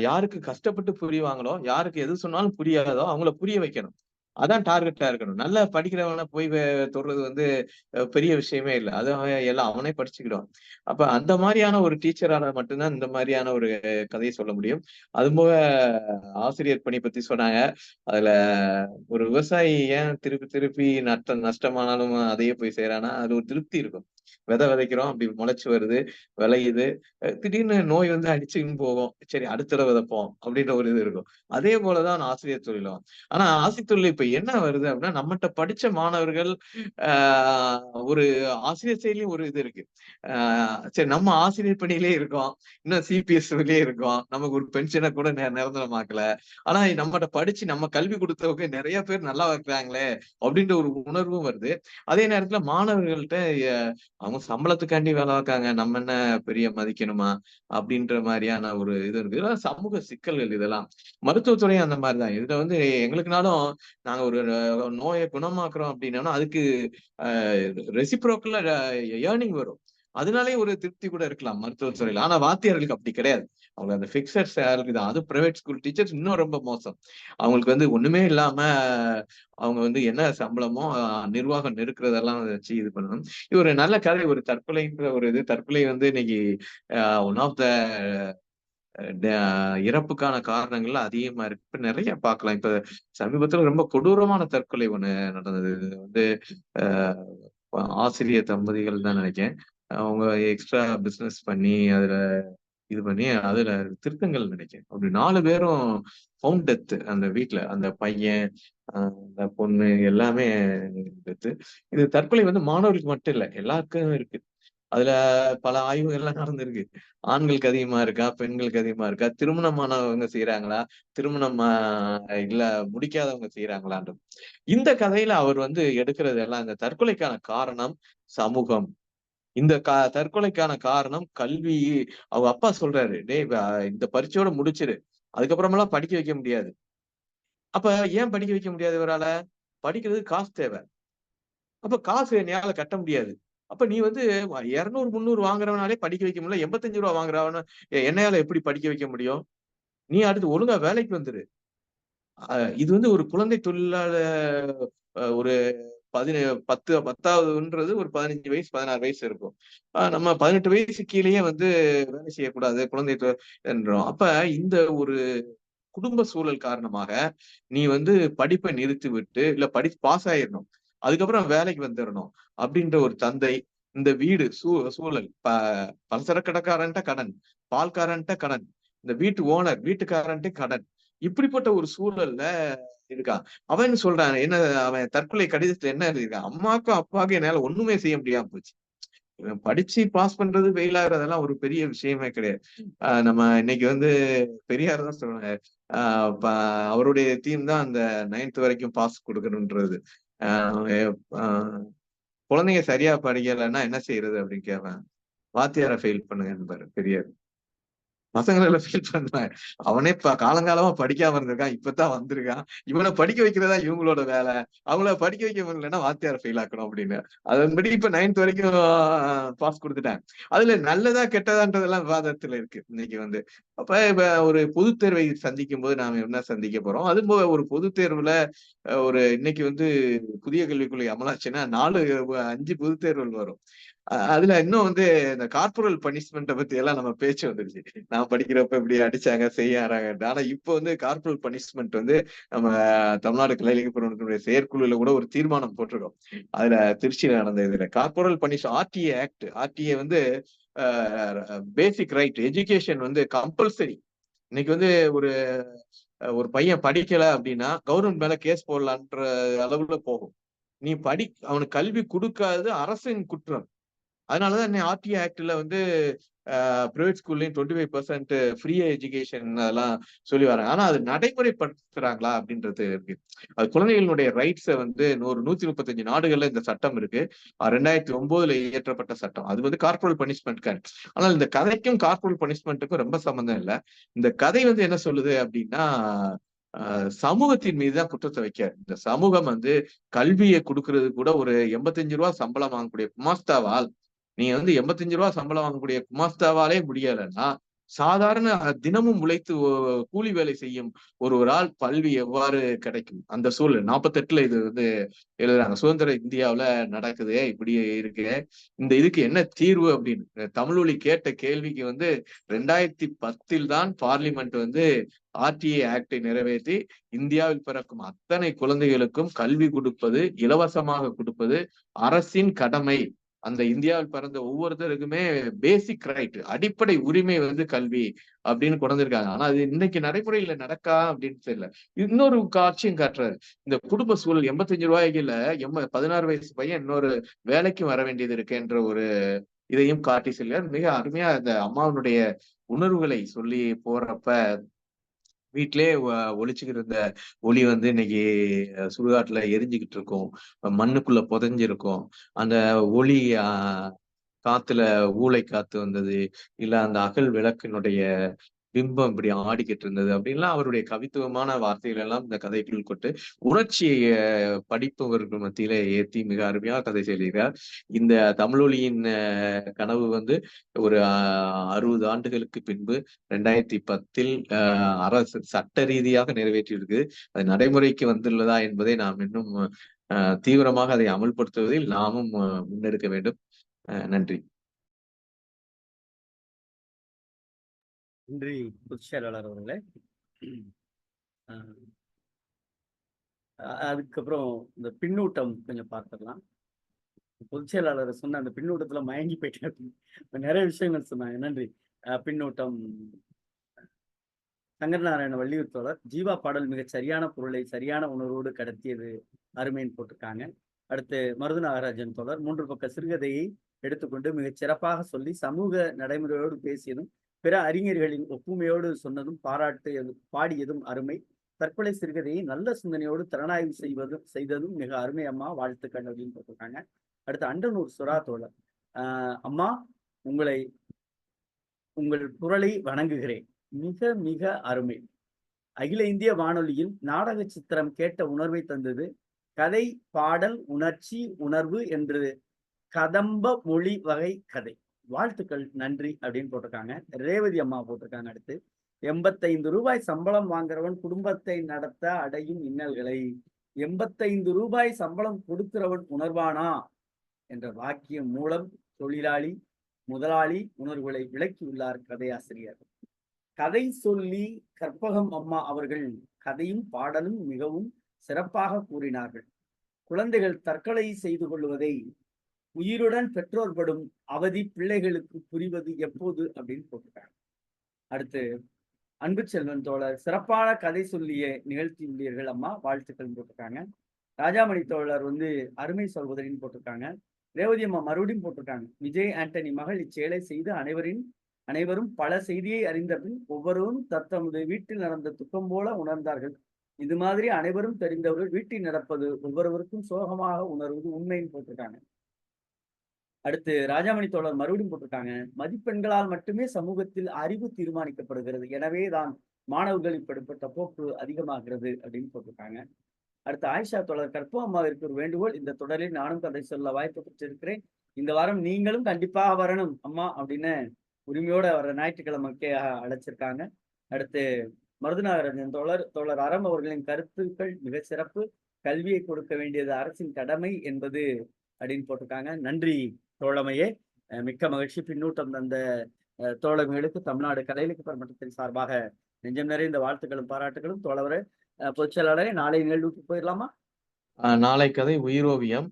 Speaker 8: யாருக்கு கஷ்டப்பட்டு புரிவாங்களோ, யாருக்கு எது சொன்னாலும் புரியாதோ அவங்கள புரிய வைக்கணும். அதான் டார்கெட்டா இருக்கணும். நல்லா படிக்கிறவன போய் தொடுறது வந்து பெரிய விஷயமே இல்லை. அது எல்லாம் அவனே படிச்சுக்கிடுவான். அப்ப அந்த மாதிரியான ஒரு டீச்சரால மட்டும்தான் இந்த மாதிரியான ஒரு கதையை சொல்ல முடியும். அதுபோக ஆசிரியர் பணி பத்தி சொன்னாங்க. அதுல ஒரு விவசாயி ஏன் திருப்பி நஷ்டமானாலும் அதையே போய் செய்யறானா, அது ஒரு திருப்தி இருக்கும். விதைக்கிறோம், அப்படி முளைச்சு வருது, விளையுது, திடீர்னு நோய் வந்து அடிச்சுன்னு போகும், சரி அடுத்த தடவை விதைப்போம் அப்படின்ற ஒரு இது இருக்கும். அதே போலதான் ஆசிரியர் தொழிலும். ஆனா ஆசிரியர் தொழில் இப்ப என்ன வருது அப்படின்னா, நம்மகிட்ட படிச்ச மாணவர்கள் ஒரு ஆசிரியர் செயலையும் ஒரு இது இருக்கு. சரி நம்ம ஆசிரியர் பணியிலே இருக்கோம், இன்னும் சிபிஎஸ்லயே இருக்கோம், நமக்கு ஒரு பென்ஷனை கூட நிரந்தரமாக்கல, ஆனா நம்மகிட்ட படிச்சு நம்ம கல்வி கொடுத்தவங்க நிறைய பேர் நல்லா இருக்கிறாங்களே அப்படின்ற ஒரு உணர்வும் வருது. அதே நேரத்துல மாணவர்கள்ட்ட அவங்க சம்பளத்துக்காண்டி வேலை பார்க்காங்க, நம்ம என்ன பெரிய மதிக்கணுமா அப்படின்ற மாதிரியான ஒரு இது இருக்கு. இதெல்லாம் சமூக சிக்கல்கள். இதெல்லாம் மருத்துவத்துறை அந்த மாதிரிதான். இதுல வந்து எங்களுக்குனாலும் நாங்க ஒரு நோயை குணமாக்குறோம் அப்படின்னா அதுக்கு ரெசிப்ரோக்கல்ல ஏர்னிங் வரும். அதனாலே ஒரு திருப்தி கூட இருக்கலாம் மருத்துவத்துறையில. ஆனா வாத்தியார்களுக்கு அப்படி கிடையாது. அவங்க அந்த பிக்சட் சேலரி தான். அது பிரைவேட் ஸ்கூல் டீச்சர்ஸ் இன்னும் ரொம்ப மோசம். அவங்களுக்கு வந்து ஒண்ணுமே இல்லாம அவங்க வந்து என்ன சம்பளமோ நிர்வாகம் நெருக்கிறதெல்லாம் வச்சு இது பண்ணணும். இது ஒரு நல்ல கதை. ஒரு தற்கொலைன்ற ஒரு இது, தற்கொலை வந்து இன்னைக்கு ஒன் ஆஃப் த இறப்புக்கான காரணங்கள்ல அதிகமா இருக்கு. இப்ப நிறைய பார்க்கலாம். இப்ப சமீபத்துல ரொம்ப கொடூரமான தற்கொலை ஒண்ணு நடந்தது. இது வந்து ஆசிரியர் தம்பதிகள் தான் நினைக்கிறேன். அவங்க எக்ஸ்ட்ரா பிசினஸ் பண்ணி அதுல இது பண்ணி அதுல திருத்தங்கள் நினைக்கிறேன். அப்படி 4 பேரும் ஃபவுண்ட் டெத். அந்த வீட்டுல அந்த பையன், அந்த பொண்ணு எல்லாமே டெத்து. இது தற்கொலை வந்து மாணவர்களுக்கு மட்டும் இல்ல, எல்லாருக்கும் இருக்கு. அதுல பல ஆய்வுகள்லாம் நடந்திருக்கு. ஆண்களுக்கு அதிகமா இருக்கா, பெண்களுக்கு அதிகமா இருக்கா, திருமணமானவங்க செய்யறாங்களா, திருமணம் இல்ல முடிக்காதவங்க செய்யறாங்களான்னு. இந்த கதையில அவர் வந்து எடுக்கிறது எல்லாம் இந்த தற்கொலைக்கான காரணம் சமூகம், இந்த தற்கொலைக்கான காரணம் கல்வி. அவங்க அப்பா சொல்றாரு, டேய் இந்த பரீட்சையோட முடிச்சிரு, அதுக்கப்புறமெல்லாம் படிக்க வைக்க முடியாது. அப்ப ஏன் படிக்க வைக்க முடியாது இவரால? படிக்கிறதுக்கு காசு தேவை. அப்ப காசு என்னால கட்ட முடியாது. அப்ப நீ வந்து 200, 300 வாங்குறவனாலே படிக்க வைக்க முடியல. ரூ. 85 வாங்குறவன என்னையால எப்படி படிக்க வைக்க முடியும்? நீ அடுத்து ஒழுங்கா வேலைக்கு வந்துரு. இது வந்து ஒரு குழந்தை தொழிலாளர் ஒரு 10வதுன்றது ஒரு 15 வயசு 16 வயசு இருக்கும். நம்ம 18 வயசு கீழேயே வந்து வேலை செய்யக்கூடாது குழந்தை என்றோம். அப்ப இந்த ஒரு குடும்ப சூழல் காரணமாக நீ வந்து படிப்பை நிறுத்தி விட்டு இல்ல படிச்சு பாஸ் ஆயிடணும், அதுக்கப்புறம் வேலைக்கு வந்துடணும் அப்படின்ற ஒரு தந்தை, இந்த வீடு சூழல் பலசரக்கு கடைக்காரன்ட்ட கடன், பால்காரன்ட்ட கடன், இந்த வீட்டு ஓனர் வீட்டுக்காரன்ட்ட கடன், இப்படிப்பட்ட ஒரு சூழல்ல இருக்கான். அவன் சொல்றான் என்ன, அவன் தற்கொலை கடிதத்துல என்ன எழுதியிருக்கான், அம்மாக்கும் அப்பாவுக்கும் என்னால ஒண்ணுமே செய்ய முடியாம போச்சு. இவன் படிச்சு பாஸ் பண்றது ஃபெயில் ஆகுறதெல்லாம் ஒரு பெரிய விஷயமே கிடையாது. நம்ம இன்னைக்கு வந்து பெரியார் தான் சொல்லுவாங்க, அவருடைய தீம் தான் அந்த 9th வரைக்கும் பாஸ் கொடுக்கணும்ன்றது. குழந்தைங்க சரியா படிக்கலைன்னா என்ன செய்யறது அப்படின்னு கேட்பேன். வாத்தியாரை ஃபெயில் பண்ணுங்க என்பாரு பெரியார். பசங்களை ஃபீல் பண்ணுவேன். அவனே காலங்காலமா படிக்காம இருந்திருக்கான், இப்பதான் வந்திருக்கான், இவனை படிக்க வைக்கிறதா இவங்களோட வேலை, அவங்கள படிக்க வைக்க முடியலன்னா வாத்தியார ஃபெயில் ஆக்கணும் அப்படின்னு. அதன்படி இப்ப 9th வரைக்கும் பாஸ் கொடுத்துட்டேன். அதுல நல்லதா கெட்டதான்றதெல்லாம் விவாதத்துல இருக்கு இன்னைக்கு வந்து. அப்ப இப்ப ஒரு பொதுத் தேர்வை சந்திக்கும் போது நாம என்ன சந்திக்க போறோம், அது போக ஒரு பொதுத் தேர்வுல ஒரு இன்னைக்கு வந்து புதிய கல்விக் கொள்கை அமலாச்சுன்னா 4-5 பொதுத் தேர்வுகள் வரும். அதுல இன்னும் வந்து இந்த கார்பரல் பனிஷ்மெண்ட்டை பத்தி எல்லாம் நம்ம பேச்சு வந்துருச்சு. நான் படிக்கிறப்ப இப்படி அடிச்சாங்க செய்யறாங்க. ஆனா இப்போ வந்து கார்பரல் பனிஷ்மெண்ட் வந்து நம்ம தமிழ்நாடு கலையிலக்கிய செயற்குழுல கூட ஒரு தீர்மானம் போட்டிருக்கோம். அதுல திருச்சியில நடந்த இதுல கார்பரல் ஆர்டிஏ ஆக்ட், ஆர்டிஏ வந்து பேசிக் ரைட் எஜுகேஷன் வந்து கம்பல்சரி. இன்னைக்கு வந்து ஒரு பையன் படிக்கல அப்படின்னா கவர்மெண்ட் மேல கேஸ் போடலான்ற அளவுல போகும். நீ அவனுக்கு கல்வி கொடுக்காதது அரசின் குற்றம். அதனாலதான் ஆர்டிஏ ஆக்ட்ல வந்து பிரைவேட் ஸ்கூல்லையும் 25% ஃப்ரீ எஜுகேஷன் அதெல்லாம் சொல்லி வராங்க. ஆனா அது நடைமுறைப்படுத்துறாங்களா அப்படின்றது இருக்கு. அது குழந்தைகளுடைய ரைட்ஸை வந்து 135 நாடுகள்ல இந்த சட்டம் இருக்கு. 2009 இயற்றப்பட்ட சட்டம். அது வந்து கார்பரல் பனிஷ்மெண்ட். ஆனால் இந்த கதைக்கும் கார்பரல் பனிஷ்மெண்ட்டுக்கும் ரொம்ப சம்பந்தம் இல்லை. இந்த கதை வந்து என்ன சொல்லுது அப்படின்னா, சமூகத்தின் மீதுதான் குற்றத்தை வைக்க. இந்த சமூகம் வந்து கல்வியை கொடுக்கறது கூட ஒரு 85 ரூபாய் சம்பளம் வாங்கக்கூடிய குமாஸ்தாவால், நீ வந்து 85 ரூபாய் சம்பளம் வாங்கக்கூடிய குமாஸ்தாவாலே முடியலைன்னா சாதாரண தினமும் உழைத்து கூலி வேலை செய்யும் ஒருவரால் கல்வி எவ்வாறு கிடைக்கும்? அந்த சூழல் 48ல இது வந்து எழுதுறாங்க. சுதந்திர இந்தியாவுல நடக்குது, இப்படி இருக்கு, இந்த இதுக்கு என்ன தீர்வு அப்படின்னு தமிழொலி கேட்ட கேள்விக்கு வந்து 2010 தான் பார்லிமெண்ட் வந்து ஆர்டிஏ ஆக்டை நிறைவேற்றி இந்தியாவில் பிறக்கும் அத்தனை குழந்தைகளுக்கும் கல்வி கொடுப்பது, இலவசமாக கொடுப்பது அரசின் கடமை. அந்த இந்தியாவில் பிறந்த ஒவ்வொருத்தருக்குமே பேசிக் ரைட், அடிப்படை உரிமை வந்து கல்வி அப்படின்னு கொண்டு வந்திருக்காங்க. ஆனா அது இன்னைக்கு நடைமுறையில நடக்கா அப்படின்னு தெரியல. இன்னொரு காட்சியும் காட்டுறாரு. இந்த குடும்ப சூழல் 85 ரூபாய்க்குல 16 வயசு பையன் இன்னொரு வேலைக்கும் வர வேண்டியது இருக்குன்ற ஒரு இதையும் காட்டி செல்கிறார். மிக அருமையா அந்த அம்மாவனுடைய உணர்வுகளை சொல்லி போறப்ப வீட்டிலே ஒளிச்சுக்கிட்டு இருந்த ஒளி வந்து இன்னைக்கு சுடுகாட்டுல எரிஞ்சுக்கிட்டு இருக்கும், மண்ணுக்குள்ள புதைஞ்சிருக்கும். அந்த ஒளி காத்துல ஊளை காத்து வந்தது, இல்ல அந்த அகல் விளக்கினுடைய பிம்பம் இப்படி ஆடிக்கிட்டு இருந்தது அப்படின்லாம் அவருடைய கவித்துவமான வார்த்தைகள் எல்லாம் இந்த கதைக்குள் கொண்டு உணர்ச்சியை படிப்பவர்கள் மத்தியில ஏற்றி மிக அருமையாக கதை சொல்கிறார். இந்த தமிழொலியின் கனவு வந்து ஒரு 60 ஆண்டுகளுக்கு பின்பு 2010 அரசு சட்ட ரீதியாக நிறைவேற்றியிருக்கு. அது நடைமுறைக்கு வந்துள்ளதா என்பதை நாம் இன்னும் தீவிரமாக அதை அமல்படுத்துவதில் நாமும் முன்னெடுக்க வேண்டும். நன்றி.
Speaker 1: நன்றி பொதுச் செயலாளர் அவர்களே. அதுக்கப்புறம் இந்த பின்னூட்டம் கொஞ்சம் பார்த்துடலாம். பொதுச் செயலாளர் சொன்ன அந்த பின்னூட்டத்துல மயங்கி போயிட்டேன், நிறைய விஷயங்கள் சொன்னாங்க. நன்றி. பின்னூட்டம் சங்கரநாராயண வள்ளியூர் ஜீவா பாடல் மிகச் சரியான பொருளை சரியான உணர்வோடு கடத்தியது அருமைன்னு போட்டிருக்காங்க. அடுத்து மருது நாகராஜன் தோழர் 3 பக்க சிறுகதையை எடுத்துக்கொண்டு மிகச் சிறப்பாக சொல்லி சமூக நடைமுறையோடு பேசியதும் பிற அறிஞர்களின் ஒப்புமையோடு சொன்னதும் பாடியதும் அருமை. தற்கொலை சிறுகதையை நல்ல சிந்தனையோடு திறனாய்வு செய்ததும் மிக அருமை அம்மா, வாழ்த்துக்கள் அப்படின்னு போட்டிருக்காங்க. அடுத்து அண்டனூர் சுறா தோழர், அம்மா உங்கள் குரலை வணங்குகிறேன், மிக மிக அருமை. அகில இந்திய வானொலியில் நாடக சித்திரம் கேட்ட உணர்வை தந்தது. கதை, பாடல், உணர்ச்சி, உணர்வு என்று கதம்ப மொழி வகை கதை. வாழ்த்துக்கள், நன்றி அப்படின்னு போட்டிருக்காங்க. ரேவதி அம்மா போட்டிருக்காங்க. அடுத்து 85 ரூபாய் சம்பளம் வாங்குறவன் குடும்பத்தை நடத்த அடையும் இன்னல்களை 85 ரூபாய் சம்பளம் கொடுக்கிறவன் உணர்வானா என்ற வாக்கியம் மூலம் தொழிலாளி முதலாளி உணர்வுகளை விளக்கியுள்ளார் கதையாசிரியர். கதை சொல்லி கற்பகம் அம்மா அவர்கள் கதையும் பாடலும் மிகவும் சிறப்பாக கூறினார்கள். குழந்தைகள் தற்கொலை செய்து கொள்வதை உயிருடன் பெற்றோர் படும் அவதி பிள்ளைகளுக்கு புரிவது எப்போது அப்படின்னு போட்டிருக்காங்க. அடுத்து அன்பு செல்வன் தோழர், சிறப்பான கதை சொல்லிய நிகழ்த்தியுள்ளீர்கள் அம்மா, வாழ்த்துக்கள் போட்டிருக்காங்க. ராஜாமணி தோழர் அருமை சகோதரின்னு போட்டிருக்காங்க. ரேவதி அம்மா மறுபடியும் போட்டிருக்காங்க. விஜய் ஆண்டனி மகள் இச்செயலை செய்து அனைவரும் பல செய்தியை அறிந்த பின் ஒவ்வொருவரும் தத்தமது வீட்டில் நடந்த துக்கம் போல உணர்ந்தார்கள். இது மாதிரி அனைவரும் தெரிந்தவர்கள் வீட்டில் நடப்பது ஒவ்வொருவருக்கும் சோகமாக உணர்வது உண்மைன்னு போட்டிருக்காங்க. அடுத்து ராஜாமணி தோழர் மறுபடியும் போட்டிருக்காங்க. மதிப்பெண்களால் மட்டுமே சமூகத்தில் அறிவு தீர்மானிக்கப்படுகிறது, எனவே தான் மாணவர்கள் இப்படிப்பட்ட போக்கு அதிகமாகிறது அப்படின்னு போட்டிருக்காங்க. அடுத்து ஆயிஷா தோழர், கற்பகம் அம்மாவிற்கு ஒரு வேண்டுகோள், இந்த தொடரில் நானும் கதை சொல்ல வாய்ப்பு பெற்றிருக்கிறேன், இந்த வாரம் நீங்களும் கண்டிப்பாக வரணும் அம்மா அப்படின்னு உரிமையோட வர ஞாயிற்றுக்கிழமைக்கே அழைச்சிருக்காங்க. அடுத்து மருதுநாகரஞ்சன் தோழர் அறம் அவர்களின் கருத்துக்கள் மிக சிறப்பு, கல்வியை கொடுக்க வேண்டியது அரசின் கடமை என்பது அப்படின்னு போட்டிருக்காங்க. நன்றி தோழமையே, மிக்க மகிழ்ச்சி. பின்னூட்டம் தந்த தோழமைகளுக்கு தமிழ்நாடு கலையிலக்கிய பரமட்டத்தின் சார்பாக நெஞ்சம் நிறைந்த வாழ்த்துக்களும் பாராட்டுகளும். தோழவரை பொதுச் செயலாளரே, நாளை நிகழ்வுக்கு போயிடலாமா?
Speaker 8: நாளை கதை உயிரோவியம்.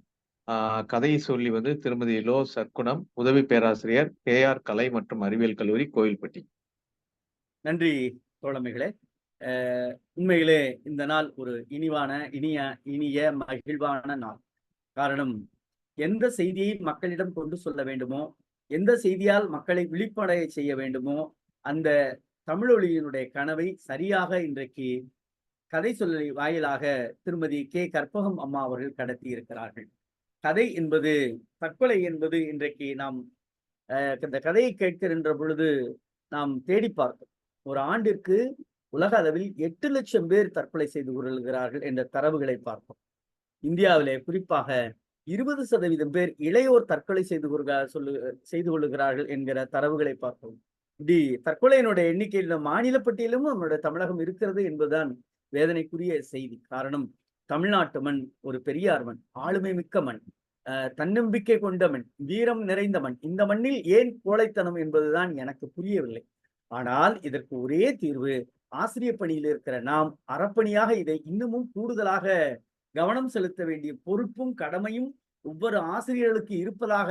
Speaker 8: கதையை சொல்லி திருமதி லோ சற்குணம், உதவி பேராசிரியர் KR கலை மற்றும் அறிவியல் கல்லூரி, கோவில்பட்டி.
Speaker 1: நன்றி தோழமைகளே. உண்மையிலே இந்த நாள் ஒரு இனிய மகிழ்வான நாள். காரணம், எந்த செய்தியை மக்களிடம் கொண்டு சொல்ல வேண்டுமோ, எந்த செய்தியால் மக்களை விழிப்படைய செய்ய வேண்டுமோ, அந்த தமிழொலியினுடைய கனவை சரியாக இன்றைக்கு கதை சொல்லி வாயிலாக திருமதி கற்பகம் அம்மா அவர்கள் கடத்தி இருக்கிறார்கள். கதை என்பது, தற்கொலை என்பது இன்றைக்கு நாம் இந்த கதையை கேட்கின்ற பொழுது நாம் தேடி பார்த்தோம். ஒரு ஆண்டிற்கு உலக அளவில் 8 லட்சம் பேர் தற்கொலை செய்து கொள்கிறார்கள் என்ற தரவுகளை பார்த்தோம். இந்தியாவிலே குறிப்பாக 20% பேர் இளையோர் தற்கொலை செய்து கொள்ளுகிறார்கள் என்கிற தரவுகளை பார்த்தோம். இப்படி தற்கொலையினுடைய எண்ணிக்கையில் மாநில பட்டியலும் நம்முடைய தமிழகம் இருக்கிறது என்பதுதான் வேதனைக்குரிய செய்தி. காரணம், தமிழ்நாட்டு மண் ஒரு பெரியார் மண், ஆளுமை மிக்க மண், தன்னம்பிக்கை கொண்ட மண், வீரம் நிறைந்த மண். இந்த மண்ணில் ஏன் கோழைத்தனம் என்பதுதான் எனக்கு புரியவில்லை. ஆனால் இதற்கு ஒரே தீர்வு, ஆசிரியர் பணியில் இருக்கிற நாம் அறப்பணியாக இதை இன்னமும் கூடுதலாக கவனம் செலுத்த வேண்டிய பொறுப்பும் கடமையும் ஒவ்வொரு ஆசிரியர்களுக்கு இருப்பதாக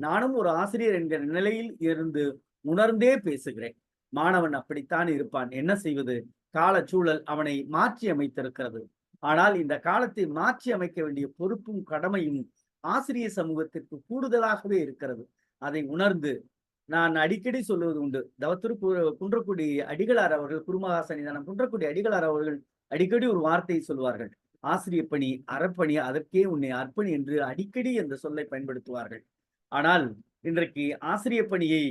Speaker 1: நானும் ஒரு ஆசிரியர் என்கிற நிலையில் இருந்து உணர்ந்தே பேசுகிறேன். மாணவன் அப்படித்தான் இருப்பான், என்ன செய்வது, காலச்சூழல் அவனை மாற்றி அமைத்திருக்கிறது. ஆனால் இந்த காலத்தை மாற்றி அமைக்க வேண்டிய பொறுப்பும் கடமையும் ஆசிரியர் சமூகத்திற்கு கூடுதலாகவே இருக்கிறது. அதை உணர்ந்து நான் அடிக்கடி சொல்லுவது உண்டு. தவத்திரு குன்றக்குடி அடிகளார் அவர்கள், குருமகா சன்னிதானம் குன்றக்குடி அடிகளார் அவர்கள் அடிக்கடி ஒரு வார்த்தையை சொல்வார்கள், ஆசிரியர் பணி அறப்பணி, அதற்கே உன்னை அர்ப்பணி என்று அடிக்கடி அந்த சொல்லை பயன்படுத்துவார்கள். ஆனால் இன்றைக்கு ஆசிரியர் பணியை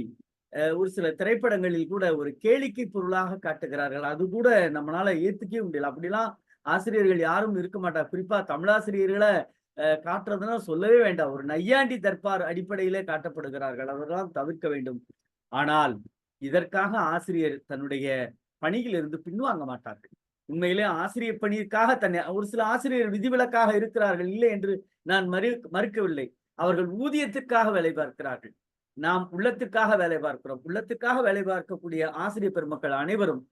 Speaker 1: ஒரு சில திரைப்படங்களில் கூட ஒரு கேளிக்கை பொருளாக காட்டுகிறார்கள். அது கூட நம்மளால ஏத்துக்கவே முடியல. அப்படிலாம் ஆசிரியர்கள் யாரும் இருக்க மாட்டார். குறிப்பா தமிழாசிரியர்களை காட்டுறதுன்னா சொல்லவே வேண்டாம், ஒரு நையாண்டி தற்பார் அடிப்படையிலே காட்டப்படுகிறார்கள். அவர்களால் தவிர்க்க வேண்டும். ஆனால் இதற்காக ஆசிரியர் தன்னுடைய பணியில் இருந்து பின்வாங்க மாட்டார்கள். உண்மையிலே ஆசிரியர் பணிக்காக தன்னை ஒரு சில ஆசிரியர் விதிவிலக்காக இருக்கிறார்கள், இல்லை என்று நான் மறுக்கவில்லை. அவர்கள் ஊதியத்திற்காக வேலை பார்க்கிறார்கள், நாம் உள்ளத்திற்காக வேலை பார்க்கிறோம். உள்ளத்திற்காக வேலை பார்க்கக்கூடிய ஆசிரியர் பெருமக்கள் அனைவரும்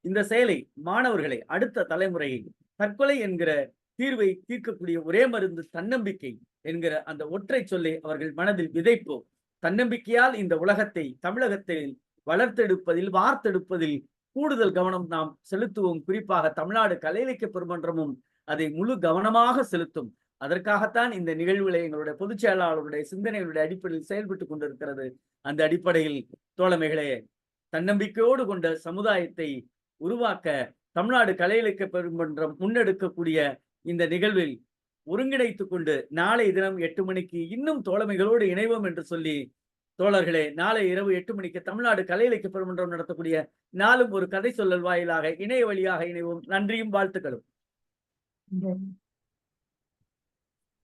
Speaker 1: இந்த செயலை, மாணவர்களை, அடுத்த தலைமுறையை தற்கொலை என்கிற தீர்வை தீர்க்கக்கூடிய ஒரே மருந்து தன்னம்பிக்கை என்கிற அந்த ஒற்றை சொல்லை அவர்கள் மனதில் விதைப்போம். தன்னம்பிக்கையால் இந்த உலகத்தை, தமிழகத்தில் வளர்த்தெடுப்பதில், வார்த்தெடுப்பதில் கூடுதல் கவனம் நாம் செலுத்துவோம். குறிப்பாக தமிழ்நாடு கலை இலக்கிய பெருமன்றமும் அதை முழு கவனமாக செலுத்தும். அதற்காகத்தான் இந்த நிகழ்வுகளை எங்களுடைய பொதுச் செயலாளருடைய சிந்தனைகளுடைய அடிப்படையில் செயல்பட்டு கொண்டிருக்கிறது. அந்த அடிப்படையில் தோழமைகளே, தன்னம்பிக்கையோடு கொண்ட சமுதாயத்தை உருவாக்க தமிழ்நாடு கலை இலக்கிய பெருமன்றம் முன்னெடுக்கக்கூடிய இந்த நிகழ்வில் ஒருங்கிணைத்துக் கொண்டு நாளை தினம் 8 மணிக்கு இன்னும் தோழமைகளோடு இணைவோம் என்று சொல்லி தோழர்களே, நாளை இரவு 8 மணிக்கு தமிழ்நாடு கலை இலக்கிய பெருமன்றம் நடத்தக்கூடிய நாளும் ஒரு கதை சொல்லல் வாயிலாக இணைய வழியாக இணைவோம். நன்றியும் வாழ்த்துக்களும்.